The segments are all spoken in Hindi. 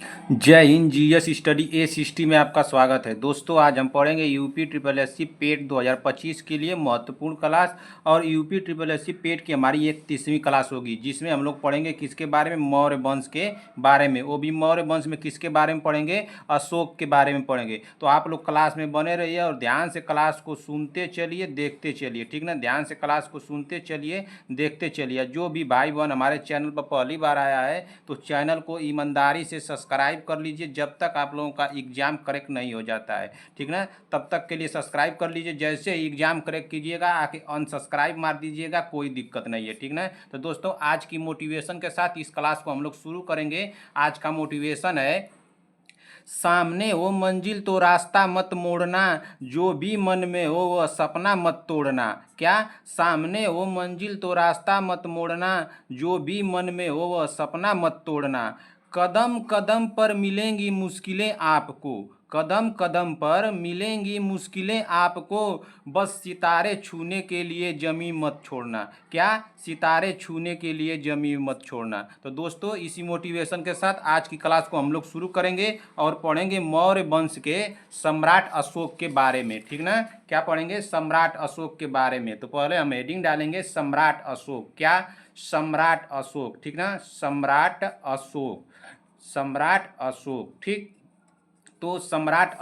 जय हिंद। जीएस स्टडी ए सिस्टी में आपका स्वागत है। दोस्तों, आज हम पढ़ेंगे यूपी ट्रिपल एससी पेट 2025 के लिए महत्वपूर्ण क्लास। और यूपी ट्रिपल एससी पेट की हमारी एक 30वीं क्लास होगी, जिसमें हम लोग पढ़ेंगे किसके बारे में, मौर्य वंश के बारे में। वो भी मौर्य वंश में किसके बारे में पढ़ेंगे, अशोक के बारे में पढ़ेंगे। तो आप लोग क्लास में बने रहिए और ध्यान से क्लास को सुनते चलिए, देखते चलिए, ठीक ना। ध्यान से क्लास को सुनते चलिए, देखते चलिए। जो भी भाई बहन हमारे चैनल पर पहली बार आया है तो चैनल को ईमानदारी से सब्सक्राइब कर लीजिए, जब तक आप लोगों का एग्ज़ाम करेक्ट नहीं हो जाता है, ठीक ना। तब तक के लिए सब्सक्राइब कर लीजिए। जैसे ही एग्ज़ाम करेक्ट कीजिएगा आके अनसब्सक्राइब मार दीजिएगा, कोई दिक्कत नहीं है, ठीक ना। तो दोस्तों, आज की मोटिवेशन के साथ इस क्लास को हम लोग शुरू करेंगे। आज का मोटिवेशन है, सामने हो मंजिल तो रास्ता मत मोड़ना, जो भी मन में हो वह सपना मत तोड़ना। क्या? सामने हो मंजिल तो रास्ता मत मोड़ना, जो भी मन में हो वह सपना मत तोड़ना। कदम कदम पर मिलेंगी मुश्किलें आपको, कदम कदम पर मिलेंगी मुश्किलें आपको, बस सितारे छूने के लिए जमी मत छोड़ना। क्या? सितारे छूने के लिए जमी मत छोड़ना। तो दोस्तों, इसी मोटिवेशन के साथ आज की क्लास को हम लोग शुरू करेंगे और पढ़ेंगे मौर्य वंश के सम्राट अशोक के बारे में, ठीक ना। क्या पढ़ेंगे? सम्राट अशोक के बारे में। तो पहले हम हेडिंग डालेंगे सम्राट अशोक। क्या? सम्राट अशोक, ठीक ना। सम्राट अशोक, सम्राट अशोक, ठीक। तो सम्राट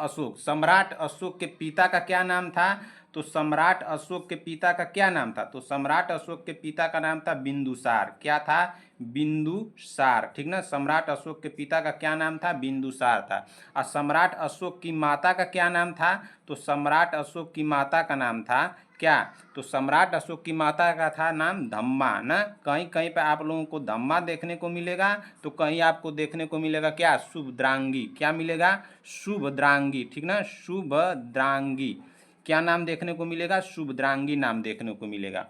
अशोक के पिता का क्या नाम था? तो सम्राट अशोक के पिता का क्या नाम था? तो सम्राट अशोक के पिता का नाम था बिंदुसार। क्या था? बिंदुसार, ठीक ना। सम्राट अशोक के पिता का क्या नाम था? बिंदुसार था। और सम्राट अशोक की माता का क्या नाम था? तो सम्राट अशोक की माता का नाम था क्या? तो सम्राट अशोक की माता का था नाम धम्मा ना। कहीं कहीं पे आप लोगों को धम्मा देखने को मिलेगा, तो कहीं आपको देखने को मिलेगा क्या? शुभद्रांगी। क्या मिलेगा? शुभद्रांगी, ठीक ना। शुभद्रांगी, क्या नाम देखने को मिलेगा? शुभद्रांगी नाम देखने को मिलेगा।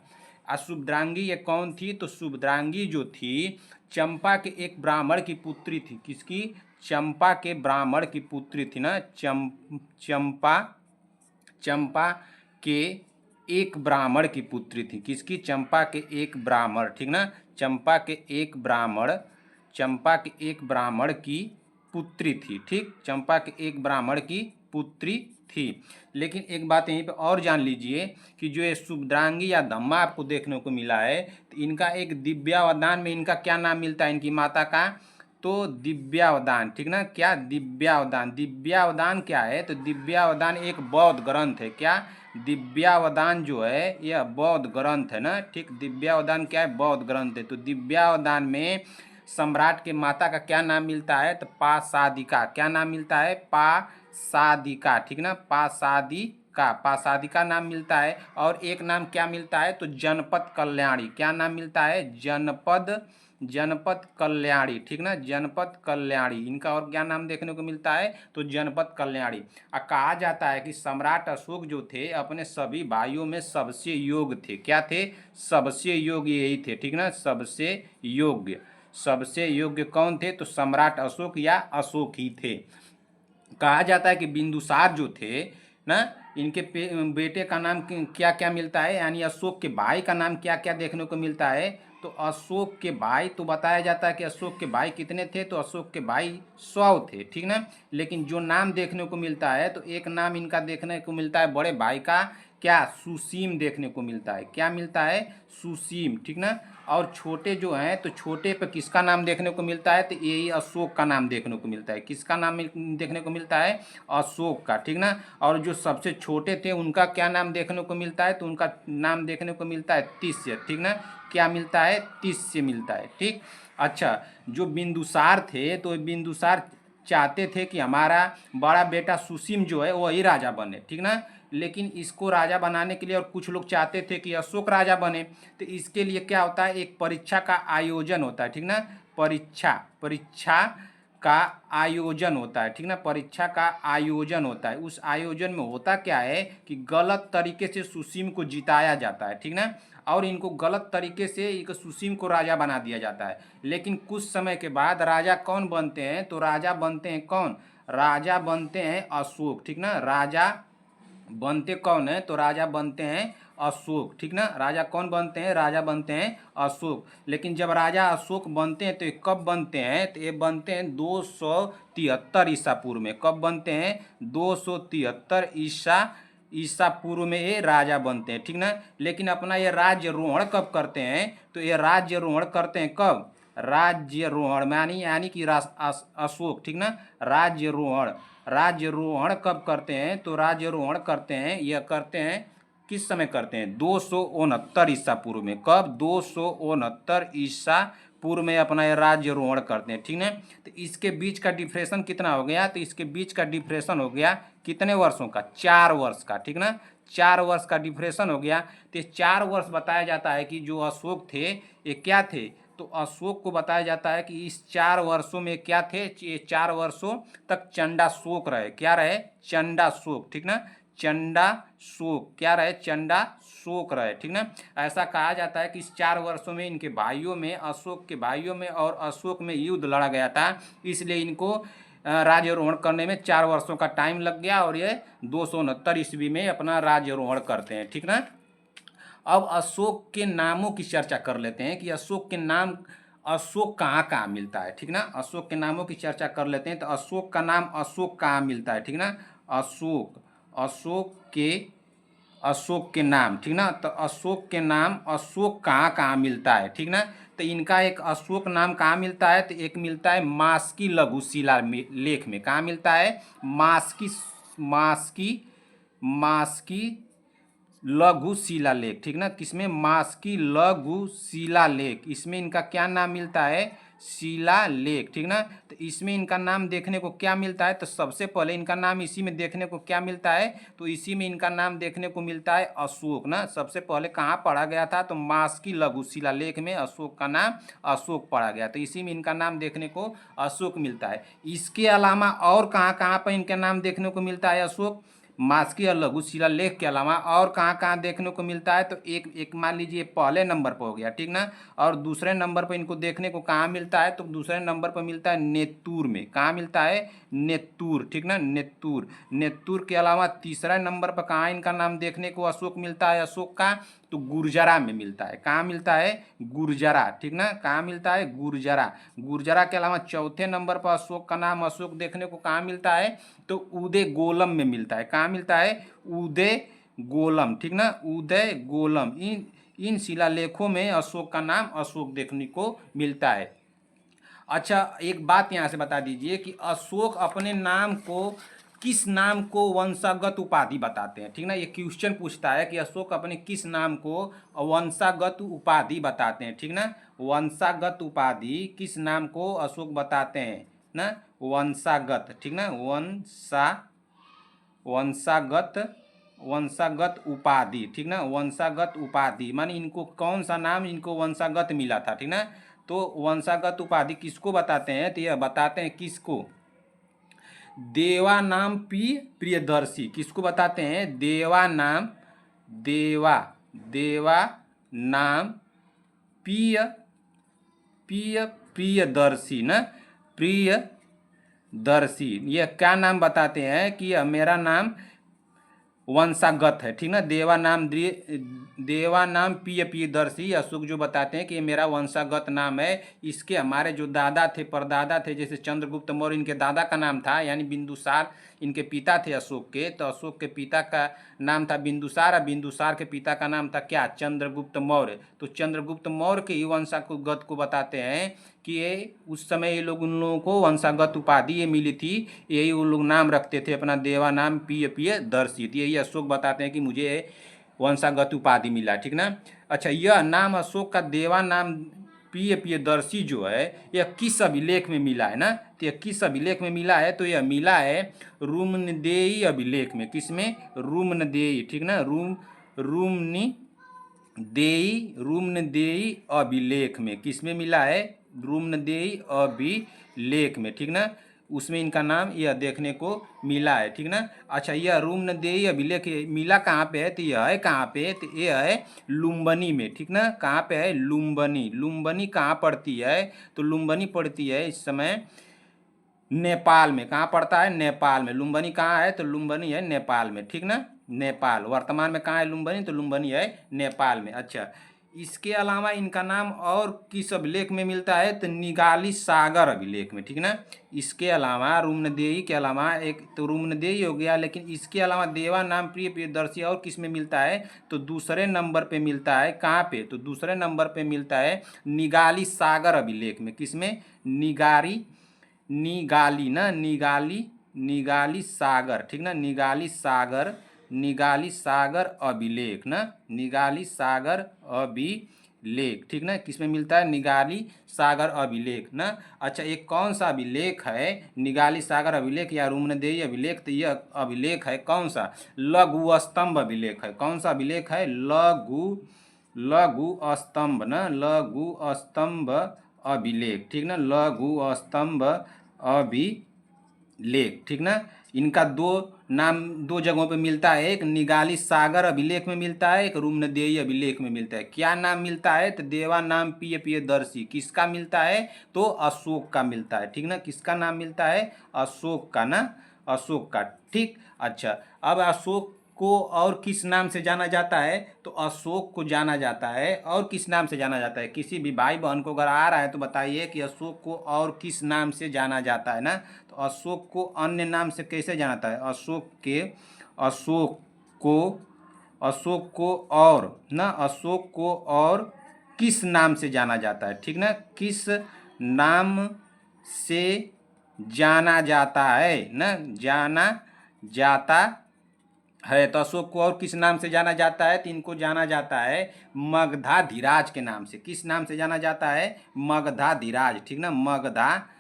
शुभद्रांगी ये कौन थी? तो शुभद्रांगी जो थी चंपा के एक ब्राह्मण की पुत्री थी। किसकी? चंपा के ब्राह्मण की पुत्री थी ना। चंपा चंपा के एक ब्राह्मण की पुत्री थी। किसकी? चंपा के एक ब्राह्मण, ठीक ना। चंपा के एक ब्राह्मण, चंपा के एक ब्राह्मण की पुत्री थी, ठीक। चंपा के एक ब्राह्मण की पुत्री थी। लेकिन एक बात यहीं पे और जान लीजिए कि जो ये शुभद्रांगी या धम्मा आपको देखने को मिला है, तो इनका एक दिव्यावदान में इनका क्या नाम मिलता है, इनकी माता का? तो दिव्यावदान, ठीक ना। क्या? दिव्यावदान। दिव्यावदान क्या है? तो दिव्यावदान एक बौद्ध ग्रंथ है। क्या? दिव्यावदान जो है यह बौद्ध ग्रंथ है ना, ठीक। दिव्यावदान क्या है? बौद्ध ग्रंथ है। तो दिव्यावदान में सम्राट के माता का क्या नाम मिलता है? तो पासादिका। क्या नाम मिलता है? पासादिका, ठीक ना। पासादिका, पासादिका नाम मिलता है। और एक नाम क्या मिलता है? तो जनपद कल्याणी। क्या नाम मिलता है? जनपद कल्याणी, ठीक ना। जनपद कल्याणी, इनका और क्या नाम देखने को मिलता है? तो जनपद कल्याणी। कहा जाता है कि सम्राट अशोक जो थे अपने सभी भाइयों में सबसे योग्य थे। क्या थे? सबसे योग्य यही थे, ठीक ना। सबसे योग्य, सबसे योग्य कौन थे? तो सम्राट अशोक या अशोक ही थे। कहा जाता है कि बिंदुसार जो थे ना, इनके बेटे का नाम क्या क्या मिलता है, यानी अशोक के भाई का नाम क्या क्या देखने को मिलता है? तो अशोक के भाई, तो बताया जाता है कि अशोक के भाई कितने थे? तो अशोक के भाई 100 थे, ठीक ना। लेकिन जो नाम देखने को मिलता है, तो एक नाम इनका देखने को मिलता है बड़े भाई का, क्या? सुसीम देखने को मिलता है। क्या मिलता है? सुसीम, ठीक ना। और छोटे जो हैं, तो छोटे पे किसका नाम देखने को मिलता है? तो यही अशोक का नाम देखने को मिलता है। किसका नाम देखने को मिलता है? अशोक का, ठीक ना। और जो सबसे छोटे थे उनका क्या नाम देखने को मिलता है? तो उनका नाम देखने को मिलता है तिष्य, ठीक ना। क्या मिलता है? तिष्य मिलता है, ठीक। अच्छा, जो बिंदुसार थे, तो बिंदुसार चाहते थे कि हमारा बड़ा बेटा सुसीम जो है वही राजा बने, ठीक ना। लेकिन इसको राजा बनाने के लिए और कुछ लोग चाहते थे कि अशोक राजा बने। तो इसके लिए क्या होता है? एक परीक्षा का आयोजन होता है, ठीक ना। परीक्षा, परीक्षा का आयोजन होता है, ठीक ना। परीक्षा का आयोजन होता है। उस आयोजन में होता क्या है कि गलत तरीके से सुसीम को जिताया जाता है, ठीक ना। और इनको गलत तरीके से एक सुसीम को राजा बना दिया जाता है। लेकिन कुछ समय के बाद राजा कौन बनते हैं? तो राजा बनते हैं कौन? राजा बनते हैं अशोक, ठीक ना। राजा बनते कौन है? तो राजा बनते हैं अशोक, ठीक ना। राजा कौन बनते हैं? राजा बनते हैं अशोक। लेकिन जब राजा अशोक बनते हैं तो ये कब बनते हैं? तो ये बनते हैं 273 ईसा पूर्व में। कब बनते हैं? 273 ईसा पूर्व में ये राजा बनते हैं, ठीक ना। लेकिन अपना ये राज्यरोहण कब करते हैं? तो ये राज्यरोहण करते हैं कब? राज्यरोहण यानी कि अशोक, ठीक ना। राज्यरोहण कब करते हैं? तो राज्यरोहण करते हैं, यह करते हैं किस समय करते हैं? 269 ईसा पूर्व में। कब? 269 ईसा पूर्व में अपना ये राज्यरोहण करते हैं, ठीक ना। तो इसके बीच का डिफ्रेशन कितना हो गया? तो इसके बीच का डिफ्रेशन हो गया कितने वर्षों का? 4 वर्ष का, ठीक ना। 4 वर्ष का डिफ्रेशन हो गया। तो 4 वर्ष बताया जाता है कि जो अशोक थे ये क्या थे? तो अशोक को बताया जाता है कि इस 4 वर्षों में क्या थे? ये 4 वर्षों तक चंडाशोक रहे। क्या रहे? चंडाशोक, ठीक ना। चंडाशोक क्या रहे? चंडाशोक रहे, ठीक ना। ऐसा कहा जाता है कि इस 4 वर्षों में इनके भाइयों में, अशोक के भाइयों में और अशोक में युद्ध लड़ा गया था, इसलिए इनको राज्यारोहण करने में 4 वर्षों का टाइम लग गया और ये 269 ईस्वी में अपना राज्यारोहण करते हैं, ठीक ना। अब अशोक के नामों की चर्चा कर लेते हैं कि अशोक के नाम, अशोक कहाँ कहाँ मिलता है, ठीक ना। अशोक के नामों की चर्चा कर लेते हैं। तो अशोक का नाम अशोक कहाँ मिलता है, ठीक ना। अशोक, अशोक के नाम, ठीक ना। तो अशोक के नाम अशोक कहाँ कहाँ मिलता है, ठीक ना। तो इनका एक अशोक नाम कहाँ मिलता है? तो एक मिलता है मास्की लघु शिला लेख में। कहाँ मिलता है? मास्की मास्की मास्की लघु शिलालेख, ठीक ना। किसमें? मास्की लघु शिलालेख, इसमें इनका क्या नाम मिलता है? शिलालेख, ठीक ना। तो इसमें इनका नाम देखने को क्या मिलता है? तो सबसे पहले इनका नाम इसी में देखने को क्या मिलता है? तो इसी में इनका नाम देखने को मिलता है अशोक ना। सबसे पहले कहाँ पढ़ा गया था? तो मास्की लघु शिलालेख में अशोक का नाम अशोक पढ़ा गया, तो इसी में इनका नाम देखने को अशोक मिलता है। इसके अलावा और कहाँ कहाँ पर इनका नाम देखने को मिलता है अशोक? मास्की और लघु शिलालेख के अलावा और कहाँ कहाँ देखने को मिलता है? तो एक मान लीजिए पहले नंबर पर हो गया, ठीक ना। और दूसरे नंबर पर इनको देखने को कहाँ मिलता है? तो दूसरे नंबर पर मिलता है नेत्तूर में। कहाँ मिलता है? नेत्तूर, ठीक ना। नेत्तूर के अलावा तीसरा नंबर पर कहाँ इनका नाम देखने को अशोक मिलता है? अशोक का तो गुर्जरा में मिलता है। कहाँ मिलता है? गुर्जरा, ठीक ना। कहाँ मिलता है? गुर्जरा के अलावा चौथे नंबर पर अशोक का नाम अशोक देखने को कहाँ मिलता है? तो उदय गोलम में मिलता है। कहाँ मिलता है? उदय गोलम, ठीक ना। उदय गोलम, इन शिलालेखों में अशोक का नाम अशोक देखने को मिलता है। अच्छा, एक बात यहाँ से बता दीजिए कि अशोक अपने नाम को, किस नाम को वंशागत उपाधि बताते हैं, ठीक ना। ये क्वेश्चन पूछता है कि अशोक अपने किस नाम को वंशागत उपाधि बताते हैं, ठीक ना। वंशागत उपाधि किस नाम को अशोक बताते हैं ना? वंशागत, ठीक ना। वंशागत उपाधि, ठीक ना। वंशागत उपाधि माने इनको कौन सा नाम इनको वंशागत मिला था, ठीक ना। तो वंशागत उपाधि किसको बताते हैं? तो यह बताते हैं किसको? देवा नाम प्रियदर्शी। किसको बताते हैं? देवा नाम प्रियदर्शी ना। प्रियदर्शी यह क्या नाम बताते हैं कि मेरा नाम वंशागत है, ठीक ना। देवा नाम प्रियदर्शी अशोक जो बताते हैं कि ये मेरा वंशागत नाम है। इसके हमारे जो दादा थे, परदादा थे, जैसे चंद्रगुप्त मौर्य इनके दादा का नाम था, यानी बिंदुसार इनके पिता थे अशोक के। तो अशोक के पिता का नाम था बिंदुसार और बिंदुसार के पिता का नाम था क्या? चंद्रगुप्त मौर्य। तो चंद्रगुप्त मौर्य के ही वंशागत को बताते हैं कि ये उस समय ये लोग, उन लोगों को वंशागत उपाधि ये मिली थी, यही उन लोग नाम रखते थे अपना, देवा नाम प्रियदर्शी। यही अशोक बताते हैं कि मुझे वंशागत उपाधि मिला, ठीक ना। अच्छा, यह नाम अशोक का देवा नाम प्रियदर्शी जो है यह किस अभिलेख में मिला है ना? तो यह किस अभिलेख में मिला है? तो यह मिला है रूमनदेयी अभिलेख में। किसमें? रूमनदेयी, ठीक ना। रूमनदेयी अभिलेख में। किसमें मिला है? रूमनदेयी अभिलेख में, ठीक ना। उसमें इनका नाम यह देखने को मिला है, ठीक ना। अच्छा, यह रूमनदेयी अभिलेख मिला कहाँ पे है? तो यह है कहाँ पे? तो यह है लुम्बिनी में, ठीक ना। कहाँ पे है? लुम्बिनी कहाँ पड़ती है? तो लुम्बिनी पड़ती है इस समय नेपाल में। कहाँ पड़ता है? नेपाल में। लुम्बिनी कहाँ है? तो लुम्बिनी है नेपाल में, ठीक ना। नेपाल। वर्तमान में कहाँ है लुम्बिनी? तो लुम्बिनी है नेपाल में। अच्छा, इसके अलावा इनका नाम और किस अभिलेख में मिलता है? तो निगाली सागर अभिलेख में, ठीक ना। इसके अलावा रुम्नदेही के अलावा एक तो रुम्नदेही हो गया, लेकिन इसके अलावा देवा नाम प्रिय प्रियदर्शी और किस में मिलता है? तो दूसरे नंबर पे मिलता है। कहाँ पे? तो दूसरे नंबर पे मिलता है निगाली सागर अभिलेख में। किस में? निगाली ना, निगाली सागर, ठीक ना, निगाली सागर अभिलेख ना, निगाली सागर अभिलेख, ठीक ना, किसमें मिलता है? निगाली सागर अभिलेख ना। अच्छा, एक कौन सा अभिलेख है निगाली सागर अभिलेख या रुम्नदेही अभिलेख? तो यह अभिलेख है कौन सा? लघु स्तंभ अभिलेख है। कौन सा अभिलेख है? लघु स्तंभ ना, लघु स्तंभ अभिलेख, ठीक ना, लघु स्तंभ अभिलेख, ठीक ना। इनका दो नाम दो जगहों पे मिलता है, एक निगाली सागर अभिलेख में मिलता है, एक रुम्नदेही अभिलेख में मिलता है। क्या नाम मिलता है? तो देवा नाम प्रियदर्शी। किसका मिलता है? तो अशोक का मिलता है, ठीक ना। किसका नाम मिलता है? अशोक का ना, अशोक का, ठीक। अच्छा, अब अशोक को और किस नाम से जाना जाता है? तो अशोक को जाना जाता है और किस नाम से जाना जाता है? किसी भी भाई बहन को अगर आ रहा है तो बताइए कि अशोक को और किस नाम से जाना जाता है ना। तो अशोक को अन्य नाम से कैसे जाना जाता है? अशोक को और ना, अशोक को और किस नाम से जाना जाता है, ठीक ना, किस नाम से जाना जाता है ना, जाना जाता है। तो अशोक को और किस नाम से जाना जाता है? तो इनको जाना जाता है मगधाधीराज के नाम से। किस नाम से जाना जाता है? मगधाधीराज, ठीक ना, मगधाधीराज,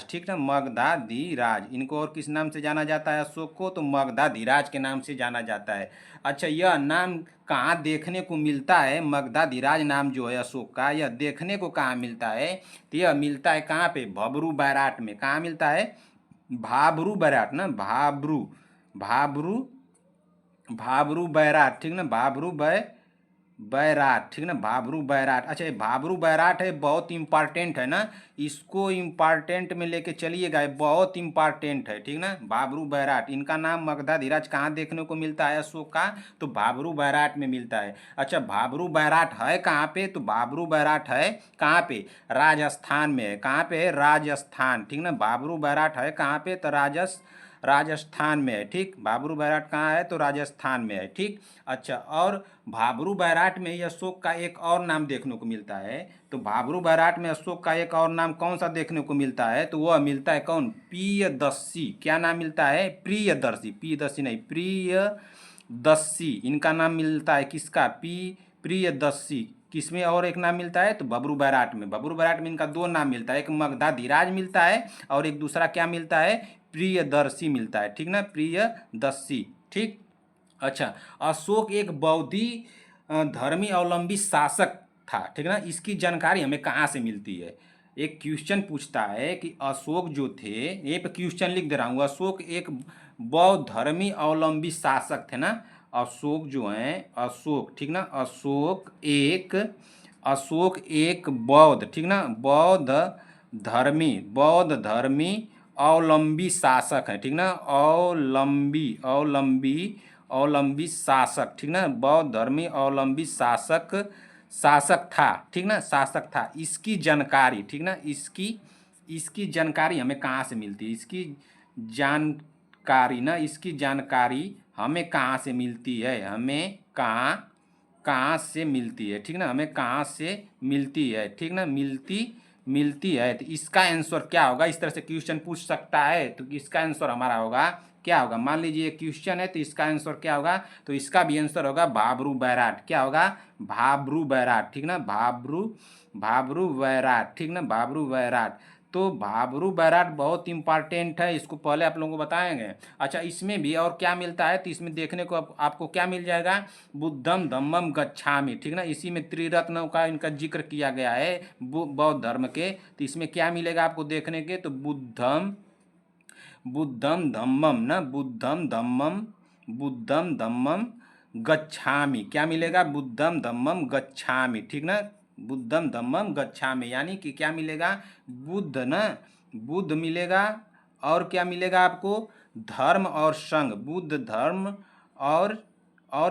ठीक ना, मगधाधीराज। इनको और किस नाम से जाना जाता है अशोक को? तो मगधाधीराज के नाम से जाना जाता है। अच्छा, यह नाम कहाँ देखने को मिलता है? मगधाधीराज नाम जो है अशोक का, यह देखने को कहाँ मिलता है? तो यह मिलता है कहाँ पे? भबरू बैराट में। कहाँ मिलता है? भाबरू बैराट ना, भाबरू बैराट, ठीक ना, बैराट, ठीक ना, भाबरू बैराट। अच्छा, ये भाबरू बैराट है, बहुत इंपॉर्टेंट है ना, इसको इंपॉर्टेंट में लेके चलिएगा, बहुत इंपॉर्टेंट है, ठीक ना। भाबरू बैराट, इनका नाम मगधाधीराज कहाँ देखने को मिलता है अशोक का? तो भाबरू बैराट में मिलता है। अच्छा, भाबरू बैराट है कहाँ पे? तो भाबरू बैराट है कहाँ पे? राजस्थान में है। कहाँ पे है? राजस्थान, ठीक ना। भाबरू बैराट है कहाँ पे? तो राजस्थान में है, ठीक। भाबरू बैराट कहाँ है? तो राजस्थान में है, ठीक। अच्छा, और भाबरू बैराट में ही अशोक का एक और नाम देखने को मिलता है। तो भाबरू बैराट में अशोक का एक और नाम कौन सा देखने को मिलता है? तो वह मिलता है कौन? प्रियदर्शी। क्या नाम मिलता है? प्रियदर्शी, प्रियदर्शी नहीं, प्रियदर्शी। इनका नाम मिलता है किसका? प्रियदर्शी। किसमें और एक नाम मिलता है? तो भबरू बैराट में। भबरू बैराट में इनका दो नाम मिलता है, एक मगधाधीराज मिलता है और एक दूसरा क्या मिलता है? प्रियदर्शी मिलता है, ठीक ना, प्रियदर्शी, ठीक। अच्छा, अशोक एक बौद्धि धर्मी अवलंबी शासक था, ठीक ना। इसकी जानकारी हमें कहाँ से मिलती है? एक क्वेश्चन पूछता है कि अशोक जो थे, ये पे क्वेश्चन लिख दे रहा हूँ, अशोक एक बौद्ध धर्मी अवलंबी शासक थे ना। अशोक जो हैं, अशोक, ठीक ना, अशोक एक बौद्ध, ठीक ना, बौद्ध धर्मी अवलंबी शासक है, ठीक ना, अवलंबी शासक, ठीक ना, बौद्ध धर्मी अवलंबी शासक था, ठीक ना, शासक था। इसकी जानकारी, ठीक ना, इसकी जानकारी हमें कहाँ से मिलती है? इसकी जानकारी ना, इसकी जानकारी हमें कहाँ से मिलती है? हमें कहाँ से मिलती है, ठीक ना, हमें कहाँ से मिलती है, ठीक ना, मिलती है। तो इसका आंसर क्या होगा? इस तरह से क्वेश्चन पूछ सकता है, तो इसका आंसर हमारा होगा क्या होगा? मान लीजिए क्वेश्चन है, तो इसका आंसर क्या होगा? तो इसका भी आंसर होगा भाबरू बैराट। क्या होगा? भाबरू बैराट, ठीक ना, भाबरू बैराट, ठीक ना, भाबरू बैराट। तो भाबरू बैराट बहुत इंपॉर्टेंट है, इसको पहले आप लोगों को बताएंगे। अच्छा, इसमें भी और क्या मिलता है? तो इसमें देखने को आपको क्या मिल जाएगा? बुद्धम धम्मम गच्छामि, ठीक ना, इसी में त्रिरत्नों का इनका जिक्र किया गया है बौद्ध धर्म के। तो इसमें क्या मिलेगा आपको देखने के? तो बुद्धम धम्मम ना, बुद्धम धम्मम गच्छामि। क्या मिलेगा? बुद्धम धम्मम गच्छामि, ठीक ना, बुद्धम धम्मम गच्छामि, यानी कि क्या मिलेगा? बुद्ध ना, बुद्ध मिलेगा और क्या मिलेगा आपको, धर्म और संघ, बुद्ध धर्म और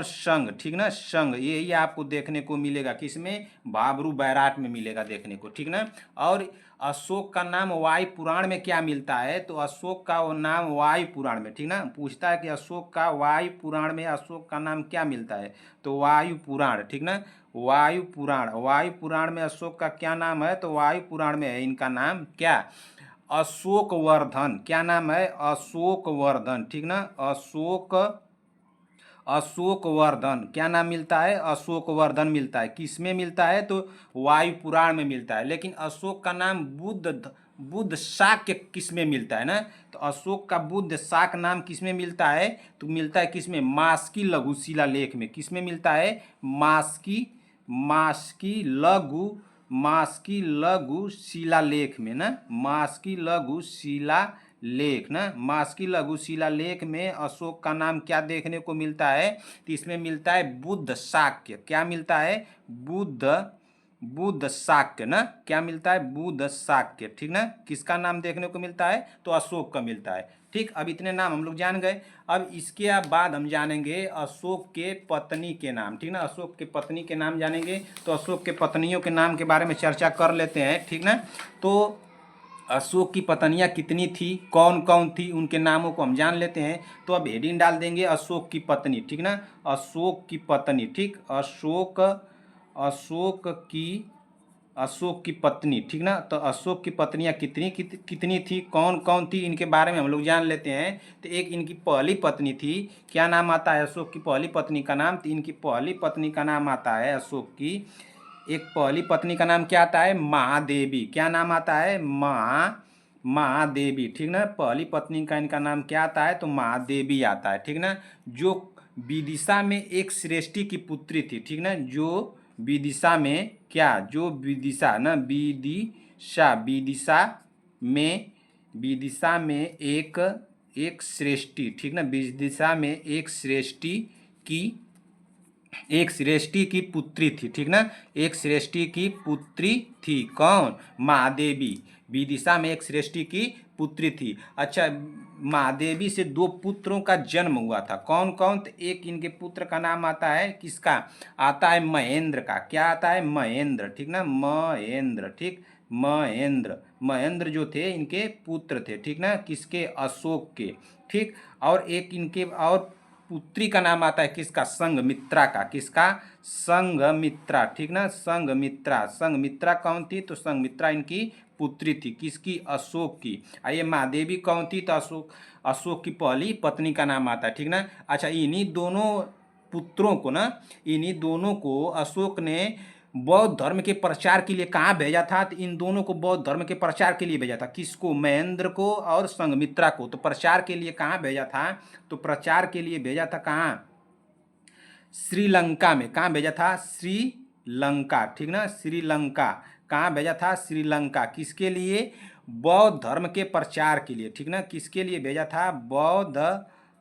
संघ, ठीक ना, संघ, यही आपको देखने को मिलेगा किसमें, बाबरू बैराट में मिलेगा देखने को, ठीक ना। और अशोक का नाम वायु पुराण में क्या मिलता है, तो अशोक का वो नाम वायु पुराण में, ठीक ना, पूछता है कि अशोक का वायु पुराण में अशोक का नाम क्या मिलता है, तो वायु पुराण, ठीक ना, वायु पुराण, वायु पुराण में अशोक का क्या नाम है, तो वायु पुराण में है इनका नाम क्या, अशोक वर्धन, क्या नाम है, अशोक वर्धन, ठीक ना, अशोक वर्धन, क्या नाम मिलता है, अशोक वर्धन मिलता है, किसमें मिलता है, तो वायु पुराण में मिलता है। लेकिन अशोक का नाम बुद्ध शाक्य किसमें मिलता है ना, तो अशोक का बुद्ध शाक नाम किसमें मिलता है, तो मिलता है किसमें, मास्की लघु शिलालेख में, किसमें मिलता है, मास्की लघु शिलालेख में ना, मास्की लघु शिलालेख ना, मास्की लघु शिलालेख में अशोक का नाम क्या देखने को मिलता है, तो इसमें मिलता है बुद्ध शाक्य, क्या मिलता है, बुद्ध शाक्य ना, क्या मिलता है, बुद्ध शाक्य, ठीक ना, किसका नाम देखने को मिलता है, तो अशोक का मिलता है। ठीक, अब इतने नाम हम लोग जान गए। अब इसके बाद हम जानेंगे अशोक के पत्नी के नाम, ठीक ना, अशोक के पत्नी के नाम जानेंगे। तो अशोक के पत्नियों के नाम के बारे में चर्चा कर लेते हैं, ठीक ना। तो अशोक की पत्नियां कितनी थी, कौन कौन थी, उनके नामों को हम जान लेते हैं। तो अब हेडिंग डाल देंगे अशोक की पत्नी, ठीक ना, अशोक की पत्नी, ठीक, अशोक की पत्नी, ठीक ना। तो अशोक की पत्नियां कितनी थी, कौन कौन थी, इनके बारे में हम लोग जान लेते हैं। तो एक इनकी पहली पत्नी थी, क्या नाम आता है अशोक की पहली पत्नी का नाम, तो इनकी पहली पत्नी का नाम आता है अशोक की, एक पहली पत्नी का नाम क्या आता है, महादेवी, क्या नाम आता है, महादेवी, ठीक ना। पहली पत्नी का इनका नाम क्या आता है, तो महादेवी आता है, ठीक ना। जो विदिशा में एक श्रेष्ठी की पुत्री थी, ठीक ना, जो विदिशा में क्या, जो विदिशा ना, विदिशा में एक श्रेष्ठी, ठीक ना, विदिशा में एक श्रेष्ठी की पुत्री थी, ठीक ना, एक श्रेष्ठी की पुत्री थी, कौन, महादेवी, विदिशा में एक श्रेष्ठी की पुत्री थी। अच्छा, महादेवी से दो पुत्रों का जन्म हुआ था, कौन कौन, तो एक इनके पुत्र का नाम आता है किसका, आता है महेंद्र का, क्या आता है, महेंद्र, ठीक ना, महेंद्र, ठीक, महेंद्र जो थे इनके पुत्र थे, ठीक ना, किसके, अशोक के, ठीक। और एक इनके और पुत्री का नाम आता है किसका, संघमित्रा का, किसका, संघमित्रा, ठीक ना, संघमित्रा कौन थी, तो संघमित्रा इनकी पुत्री थी, किसकी, अशोक की। आइए, महादेवी कौन थी, तो अशोक की पहली पत्नी का नाम आता है, ठीक ना। अच्छा, इन्हीं दोनों पुत्रों को ना, इन्हीं दोनों को अशोक ने बौद्ध धर्म के प्रचार के लिए कहाँ भेजा था, तो इन दोनों को बौद्ध धर्म के प्रचार के लिए भेजा था, किसको, महेंद्र को और संघमित्रा को। तो प्रचार के लिए कहाँ भेजा था, तो प्रचार के लिए भेजा था कहाँ, श्रीलंका में, कहाँ भेजा था, श्रीलंका, ठीक ना, श्रीलंका, कहाँ भेजा था, श्रीलंका, किसके लिए, बौद्ध धर्म के प्रचार के लिए, ठीक ना, किसके लिए भेजा था, बौद्ध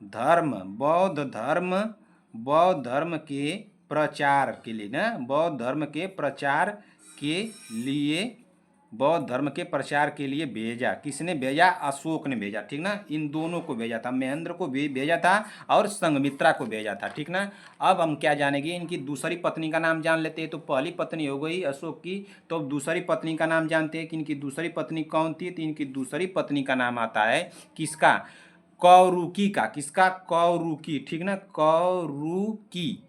धर्म के प्रचार के लिए ना, बौद्ध धर्म के प्रचार के लिए भेजा, किसने भेजा, अशोक ने भेजा, ठीक ना। इन दोनों को भेजा था, महेंद्र को भी भेजा था और संघमित्रा को भेजा था, ठीक ना। अब हम क्या जानेंगे, इनकी दूसरी पत्नी का नाम जान लेते हैं। तो पहली पत्नी हो गई अशोक की, तो दूसरी पत्नी का नाम जानते हैं कि इनकी दूसरी पत्नी कौन थी। तो इनकी दूसरी पत्नी का नाम आता है किसका, कौरुकी का, किसका, कौरुकी, ठीक ना, कौरुविकी।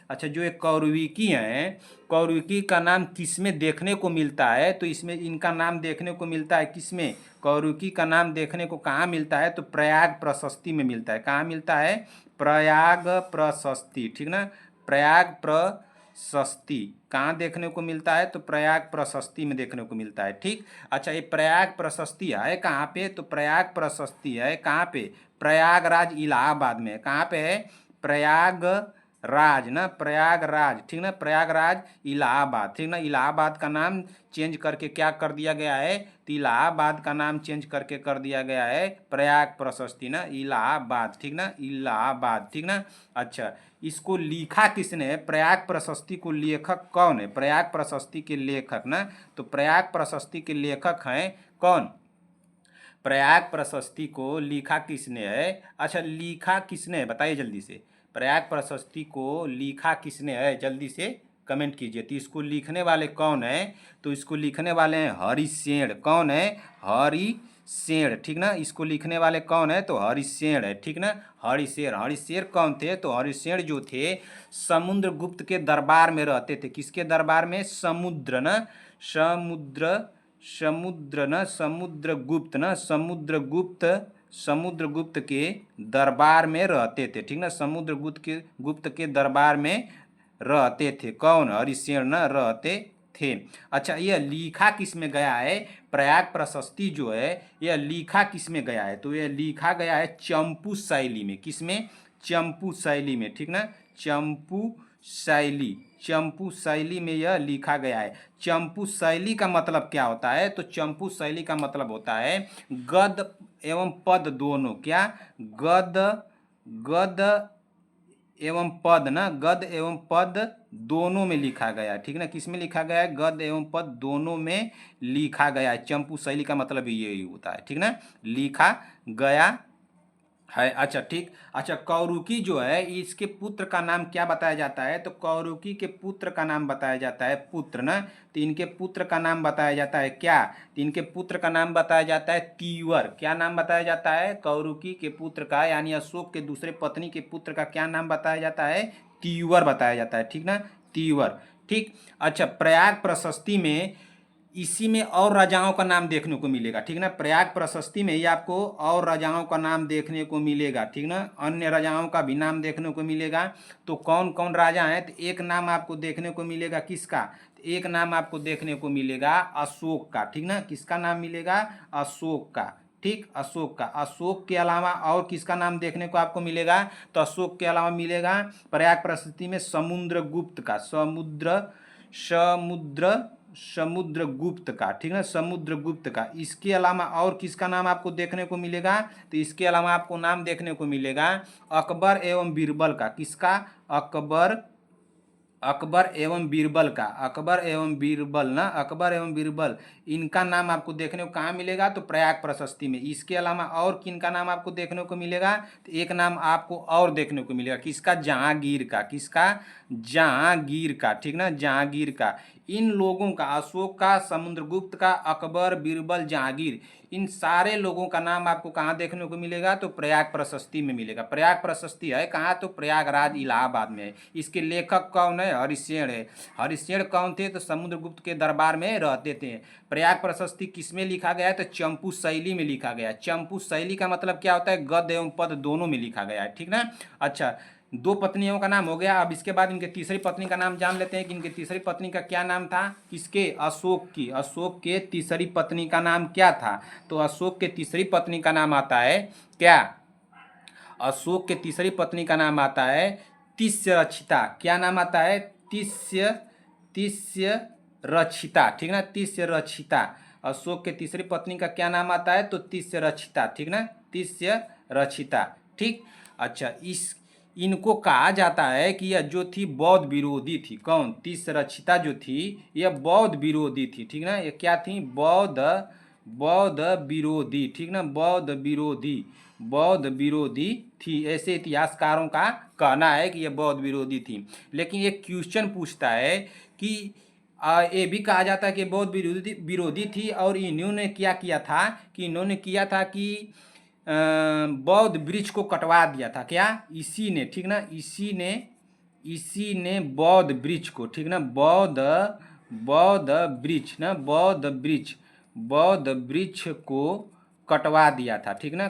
अच्छा, जो एक कौरुविकी हैं, कौरुविकी का नाम किसमें देखने को मिलता है, तो इसमें इनका नाम देखने को मिलता है किसमें, कौरुविकी का नाम देखने को कहाँ मिलता है, तो प्रयाग प्रशस्ति में मिलता है, कहाँ मिलता है, प्रयाग प्रशस्ति, ठीक ना, प्रयाग प्रशस्ति कहाँ देखने को मिलता है, तो प्रयाग प्रशस्ति में देखने को मिलता है, ठीक। अच्छा, ये प्रयाग प्रशस्ति है कहाँ पे, तो प्रयाग प्रशस्ति है कहाँ पे, प्रयागराज इलाहाबाद में, कहाँ पे है, प्रयागराज ना, प्रयागराज, ठीक ना, प्रयागराज इलाहाबाद, ठीक ना। इलाहाबाद का नाम चेंज करके क्या कर दिया गया है, तो इलाहाबाद का नाम चेंज करके कर दिया गया है प्रयाग प्रशस्ति ना, इलाहाबाद, ठीक ना, इलाहाबाद, ठीक ना। अच्छा, इसको लिखा किसने है? प्रयाग प्रशस्ति को लेखक कौन है? प्रयाग प्रशस्ति के लेखक ना, तो प्रयाग प्रशस्ति के लेखक हैं कौन? प्रयाग प्रशस्ति को लिखा किसने है? अच्छा, लिखा किसने है बताइए जल्दी से। प्रयाग प्रशस्ति को लिखा किसने है? जल्दी से कमेंट कीजिए। तो इसको लिखने वाले कौन है? तो इसको लिखने वाले हैं हरिसेन। कौन है? हरिसेन, ठीक ना। इसको लिखने वाले कौन है? तो हरिसेन है, ठीक ना। हरिसेन। हरिसेन कौन थे? तो हरिसेन जो थे समुद्रगुप्त के दरबार में रहते थे। किसके दरबार में? समुद्र न समुद्रगुप्त न समुद्रगुप्त के दरबार में रहते थे, ठीक ना। गुप्त के दरबार में रहते थे। कौन? हरिसेन न रहते थे। अच्छा, यह लिखा किस में गया है? प्रयाग प्रशस्ति जो है यह लिखा किस में गया है? तो यह लिखा गया है चंपू शैली में। किस में? चंपू शैली में, ठीक ना। चंपू शैली में यह लिखा गया है। चंपू शैली का मतलब क्या होता है? तो चंपू शैली का मतलब होता है गद एवं पद दोनों। क्या? गद एवं पद ना, गद एवं पद दोनों में लिखा गया है, ठीक ना। किस में लिखा गया है? गद एवं पद दोनों में लिखा गया है। चंपू शैली का मतलब यही होता है, ठीक ना, लिखा गया है। अच्छा, ठीक। अच्छा, कौरुकी जो है इसके पुत्र का नाम क्या बताया जाता है? तो कौरुकी के पुत्र का नाम बताया जाता है पुत्र ना। तो इनके पुत्र का नाम बताया जाता है क्या? तो इनके पुत्र का नाम बताया जाता है तीवर। क्या नाम बताया जाता है? कौरुकी के पुत्र का, यानी अशोक के दूसरे पत्नी के पुत्र का क्या नाम बताया जाता है? तीवर बताया जाता है, ठीक ना, तीवर, ठीक। अच्छा, प्रयाग प्रशस्ति में इसी में और राजाओं का नाम देखने को मिलेगा, ठीक ना। प्रयाग प्रशस्ति में ही आपको और राजाओं का नाम देखने को मिलेगा, ठीक ना। अन्य राजाओं का भी नाम देखने को मिलेगा। तो कौन कौन राजा हैं? तो एक नाम आपको देखने को मिलेगा किसका? तो एक नाम आपको देखने को मिलेगा अशोक का, ठीक ना। किसका नाम मिलेगा? अशोक का, ठीक, अशोक का। अशोक के अलावा और किसका नाम देखने को आपको मिलेगा? तो अशोक के अलावा मिलेगा प्रयाग प्रशस्ति में समुद्रगुप्त का, समुद्रगुप्त का, ठीक है, समुद्रगुप्त का। इसके अलावा और किसका नाम आपको देखने को मिलेगा? तो इसके अलावा आपको नाम देखने को मिलेगा अकबर एवं बीरबल का। किसका? अकबर एवं बीरबल का। अकबर एवं बीरबल ना, अकबर एवं बीरबल, इनका नाम आपको देखने को कहाँ मिलेगा? तो प्रयाग प्रशस्ति में। इसके अलावा और किनका नाम आपको देखने को मिलेगा? तो एक नाम आपको और देखने को मिलेगा किसका? जहांगीर का। किसका? जहांगीर का, ठीक ना, जहांगीर का। इन लोगों का, अशोक का, समुद्रगुप्त का, अकबर, बीरबल, जहांगीर, इन सारे लोगों का नाम आपको कहाँ देखने को मिलेगा? तो प्रयाग प्रशस्ति में मिलेगा। प्रयाग प्रशस्ति है कहाँ? तो प्रयागराज इलाहाबाद में है। इसके लेखक कौन है? हरिसेन है। हरिसेन कौन थे? तो समुद्रगुप्त के दरबार में रहते थे। प्रयाग प्रशस्ति किस में लिखा गया है? तो चंपू शैली में लिखा गया है। चंपू शैली का मतलब क्या होता है? गद्य एवं पद दोनों में लिखा गया है, ठीक ना। अच्छा, दो पत्नियों का नाम हो गया। अब इसके बाद इनके तीसरी पत्नी का नाम जान लेते हैं कि इनकी तीसरी पत्नी का क्या नाम था। किसके? अशोक की। अशोक के तीसरी पत्नी का नाम क्या था? तो अशोक के तीसरी पत्नी का नाम आता है क्या? अशोक के तीसरी पत्नी का नाम आता है तिस्य रक्षिता। क्या नाम आता है? तिस्य रक्षिता, ठीक ना, तिस्य रक्षिता। अशोक के तीसरी पत्नी का क्या नाम आता है? तो तिस्य रक्षिता, ठीक ना, तिस्य रक्षिता, ठीक। अच्छा, इनको कहा जाता है कि यह जो थी बौद्ध विरोधी थी। कौन? तिस्य रक्षिता जो थी यह बौद्ध विरोधी थी, ठीक ना। ये क्या थी? बौद्ध विरोधी, ठीक ना, बौद्ध विरोधी थी। ऐसे इतिहासकारों का कहना है कि यह बौद्ध विरोधी थी। लेकिन एक क्वेश्चन पूछता है कि ये भी कहा जाता है कि बौद्ध विरोधी थी, और इन्होंने क्या किया था कि इन्होंने किया था कि बौद्ध वृक्ष को कटवा दिया था। क्या? इसी ने, ठीक ना, इसी ने बौद्ध वृक्ष को, ठीक ना, बौद्ध वृक्ष ना, बौद्ध वृक्ष को कटवा दिया था, ठीक ना,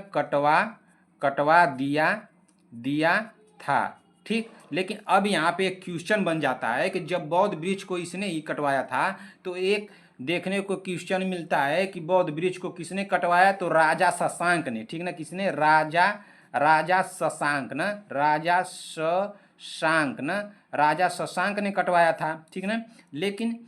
कटवा दिया था, ठीक। लेकिन अब यहाँ पे एक क्वेश्चन बन जाता है कि जब बौद्ध वृक्ष को इसने ही कटवाया था, तो एक देखने को क्वेश्चन मिलता है कि बौद्ध वृक्ष को किसने कटवाया? तो राजा शशांक ने, ठीक ना। किसने? राजा शशांक ना, राजा शशांक ने कटवाया था, ठीक ना। लेकिन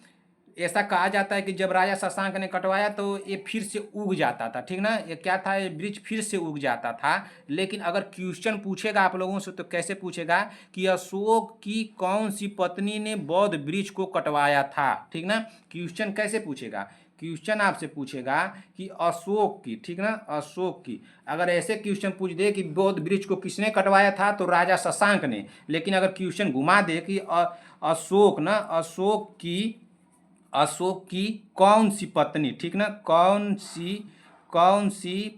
ऐसा कहा जाता है कि जब राजा शशांक ने कटवाया तो ये फिर से उग जाता था, ठीक ना, ये क्या था, ये वृक्ष फिर से उग जाता था। लेकिन अगर क्वेश्चन पूछेगा आप लोगों से तो कैसे पूछेगा कि अशोक की कौन सी पत्नी ने बौद्ध वृक्ष को कटवाया था, ठीक ना। क्वेश्चन कैसे पूछेगा, क्वेश्चन आपसे पूछेगा कि अशोक की, ठीक ना, अशोक की। अगर ऐसे क्वेश्चन पूछ दे कि बौद्ध वृक्ष को किसने कटवाया था तो राजा शशांक ने। लेकिन अगर क्वेश्चन घुमा दे कि अशोक ना, अशोक की कौन सी पत्नी, ठीक ना, कौन सी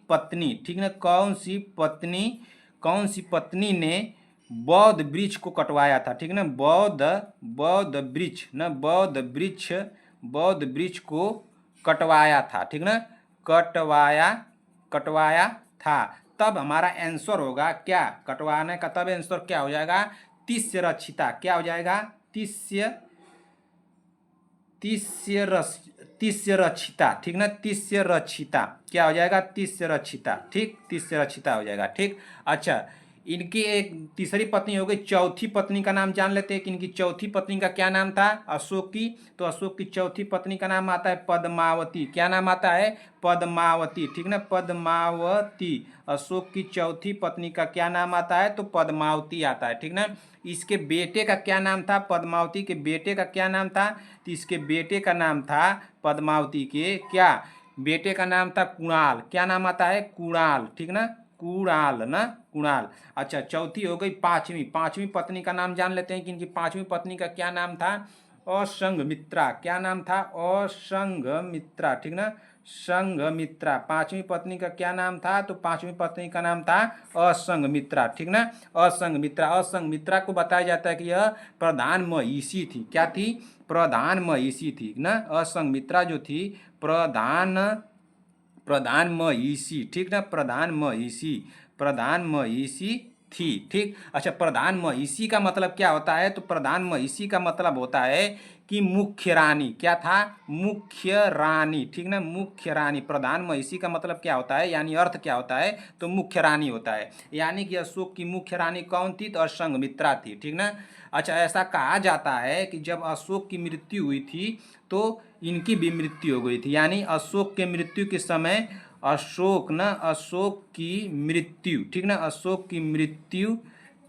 पत्नी, ठीक ना, कौन सी पत्नी ने बौद्ध वृक्ष को कटवाया था, ठीक ना, बौद्ध वृक्ष ना, बौद्ध वृक्ष को कटवाया था, ठीक ना, कटवाया था। तब हमारा आंसर होगा क्या, कटवाने का तब आंसर क्या हो जाएगा, तिस्यरक्षिता। क्या हो जाएगा, तिस्यरक्षिता, ठीक ना, तिस्यरक्षिता। क्या हो जाएगा, तिस्यरक्षिता, ठीक, तिस्यरक्षिता हो जाएगा, ठीक। अच्छा, इनकी एक तीसरी पत्नी हो गई, चौथी पत्नी का नाम जान लेते हैं कि इनकी चौथी पत्नी का क्या नाम था, अशोक की। तो अशोक की चौथी पत्नी का नाम आता है पद्मावती। क्या नाम आता है, पद्मावती, ठीक ना, पद्मावती। अशोक की चौथी पत्नी का क्या नाम आता है, तो पद्मावती आता है, ठीक ना। इसके बेटे का क्या नाम था, पद्मावती के बेटे का क्या नाम था, तो इसके बेटे का नाम था, पद्मावती के क्या, बेटे का नाम था कुणाल। क्या नाम आता है, कुणाल, ठीक ना, कुणाल ना, कुणाल। अच्छा, चौथी हो गई, पांचवी पत्नी का नाम जान लेते हैं कि इनकी पांचवी पत्नी का क्या नाम था, असंघमित्रा। क्या नाम था, असंघमित्रा, ठीक ना, संघमित्रा। पांचवी पत्नी का क्या नाम था, तो पांचवी पत्नी का नाम था असंघमित्रा, ठीक ना, असंघमित्रा। असंघमित्रा को बताया जाता है कि यह प्रधान महिषी थी। क्या थी, प्रधान महिषी थी ना, असंघमित्रा जो थी प्रधान महिषी, ठीक ना, प्रधान महिषी थी, ठीक। अच्छा, प्रधान महिषी का मतलब क्या होता है, तो प्रधान महिषी का मतलब होता है कि मुख्य रानी। क्या था, मुख्य रानी, ठीक ना, मुख्य रानी। प्रधान महिषी का मतलब क्या होता है, यानी अर्थ क्या होता है, तो मुख्य रानी होता है। यानी कि अशोक की मुख्य रानी कौन थी, तो असंघमित्रा थी, ठीक ना। अच्छा, ऐसा कहा जाता है कि जब अशोक की मृत्यु हुई थी तो इनकी भी मृत्यु हो गई थी। यानी अशोक के मृत्यु के समय अशोक की मृत्यु, ठीक ना, अशोक की मृत्यु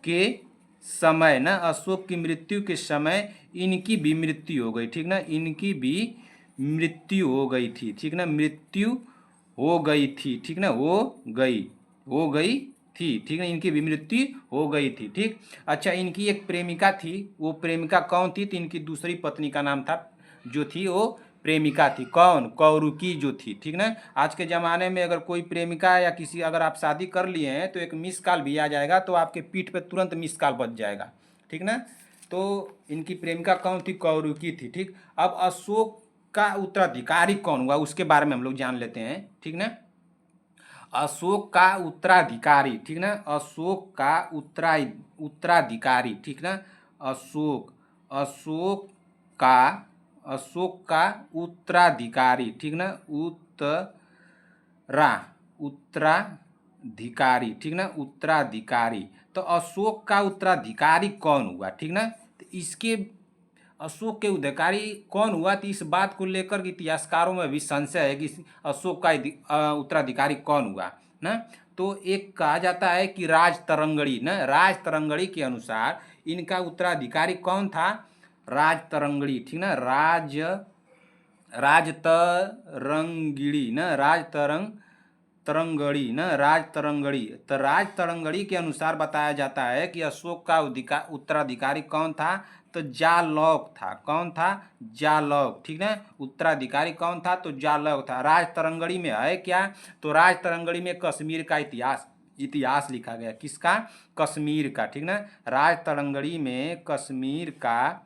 के समय ना, अशोक की मृत्यु के समय इनकी भी मृत्यु हो गई, ठीक ना, इनकी भी मृत्यु हो गई थी, ठीक ना, मृत्यु हो गई थी, ठीक ना, हो गई थी, ठीक है, इनकी भी मृत्यु हो गई थी, ठीक। अच्छा, इनकी एक प्रेमिका थी, वो प्रेमिका कौन थी, तो इनकी दूसरी पत्नी का नाम था, जो थी वो प्रेमिका थी, कौन, कौरुकी जो थी, ठीक ना। आज के ज़माने में अगर कोई प्रेमिका या किसी, अगर आप शादी कर लिए हैं तो एक मिस कॉल भी आ जाएगा, तो आपके पीठ पे तुरंत मिस कॉल बज जाएगा, ठीक ना। तो इनकी प्रेमिका कौन थी, कौरुकी थी, ठीक। अब अशोक का उत्तराधिकारी कौन हुआ उसके बारे में हम लोग जान लेते हैं, ठीक ना। अशोक का उत्तराधिकारी, ठीक ना, अशोक का उत्तराधिकारी, ठीक ना, अशोक अशोक का अशोक का उत्तराधिकारी, ठीक ना, उत्तराधिकारी, ठीक ना, उत्तराधिकारी। तो अशोक का उत्तराधिकारी कौन हुआ, ठीक ना, तो इसके अशोक के उत्तराधिकारी कौन हुआ, तो इस बात को लेकर इतिहासकारों में भी संशय है कि अशोक का उत्तराधिकारी कौन हुआ ना। तो एक कहा जाता है कि राजतरंगड़ी ना, राजतरंगड़ी के अनुसार इनका उत्तराधिकारी कौन था, राजतरंगड़ी, ठीक ना, राजतरंगिणी ना, तरंगड़ी ना, राजतरंगड़ी। तो राजतरंगड़ी के अनुसार बताया जाता है कि अशोक का उत्तराधिकारी कौन था, तो जालौक था। कौन था, जालौक, ठीक ना, उत्तराधिकारी कौन था, तो जालौक था। राजतरंगड़ी में है क्या, तो राजतरंगड़ी में कश्मीर का इतिहास लिखा गया। किसका, कश्मीर का, ठीक ना, राजतरंगड़ी में कश्मीर का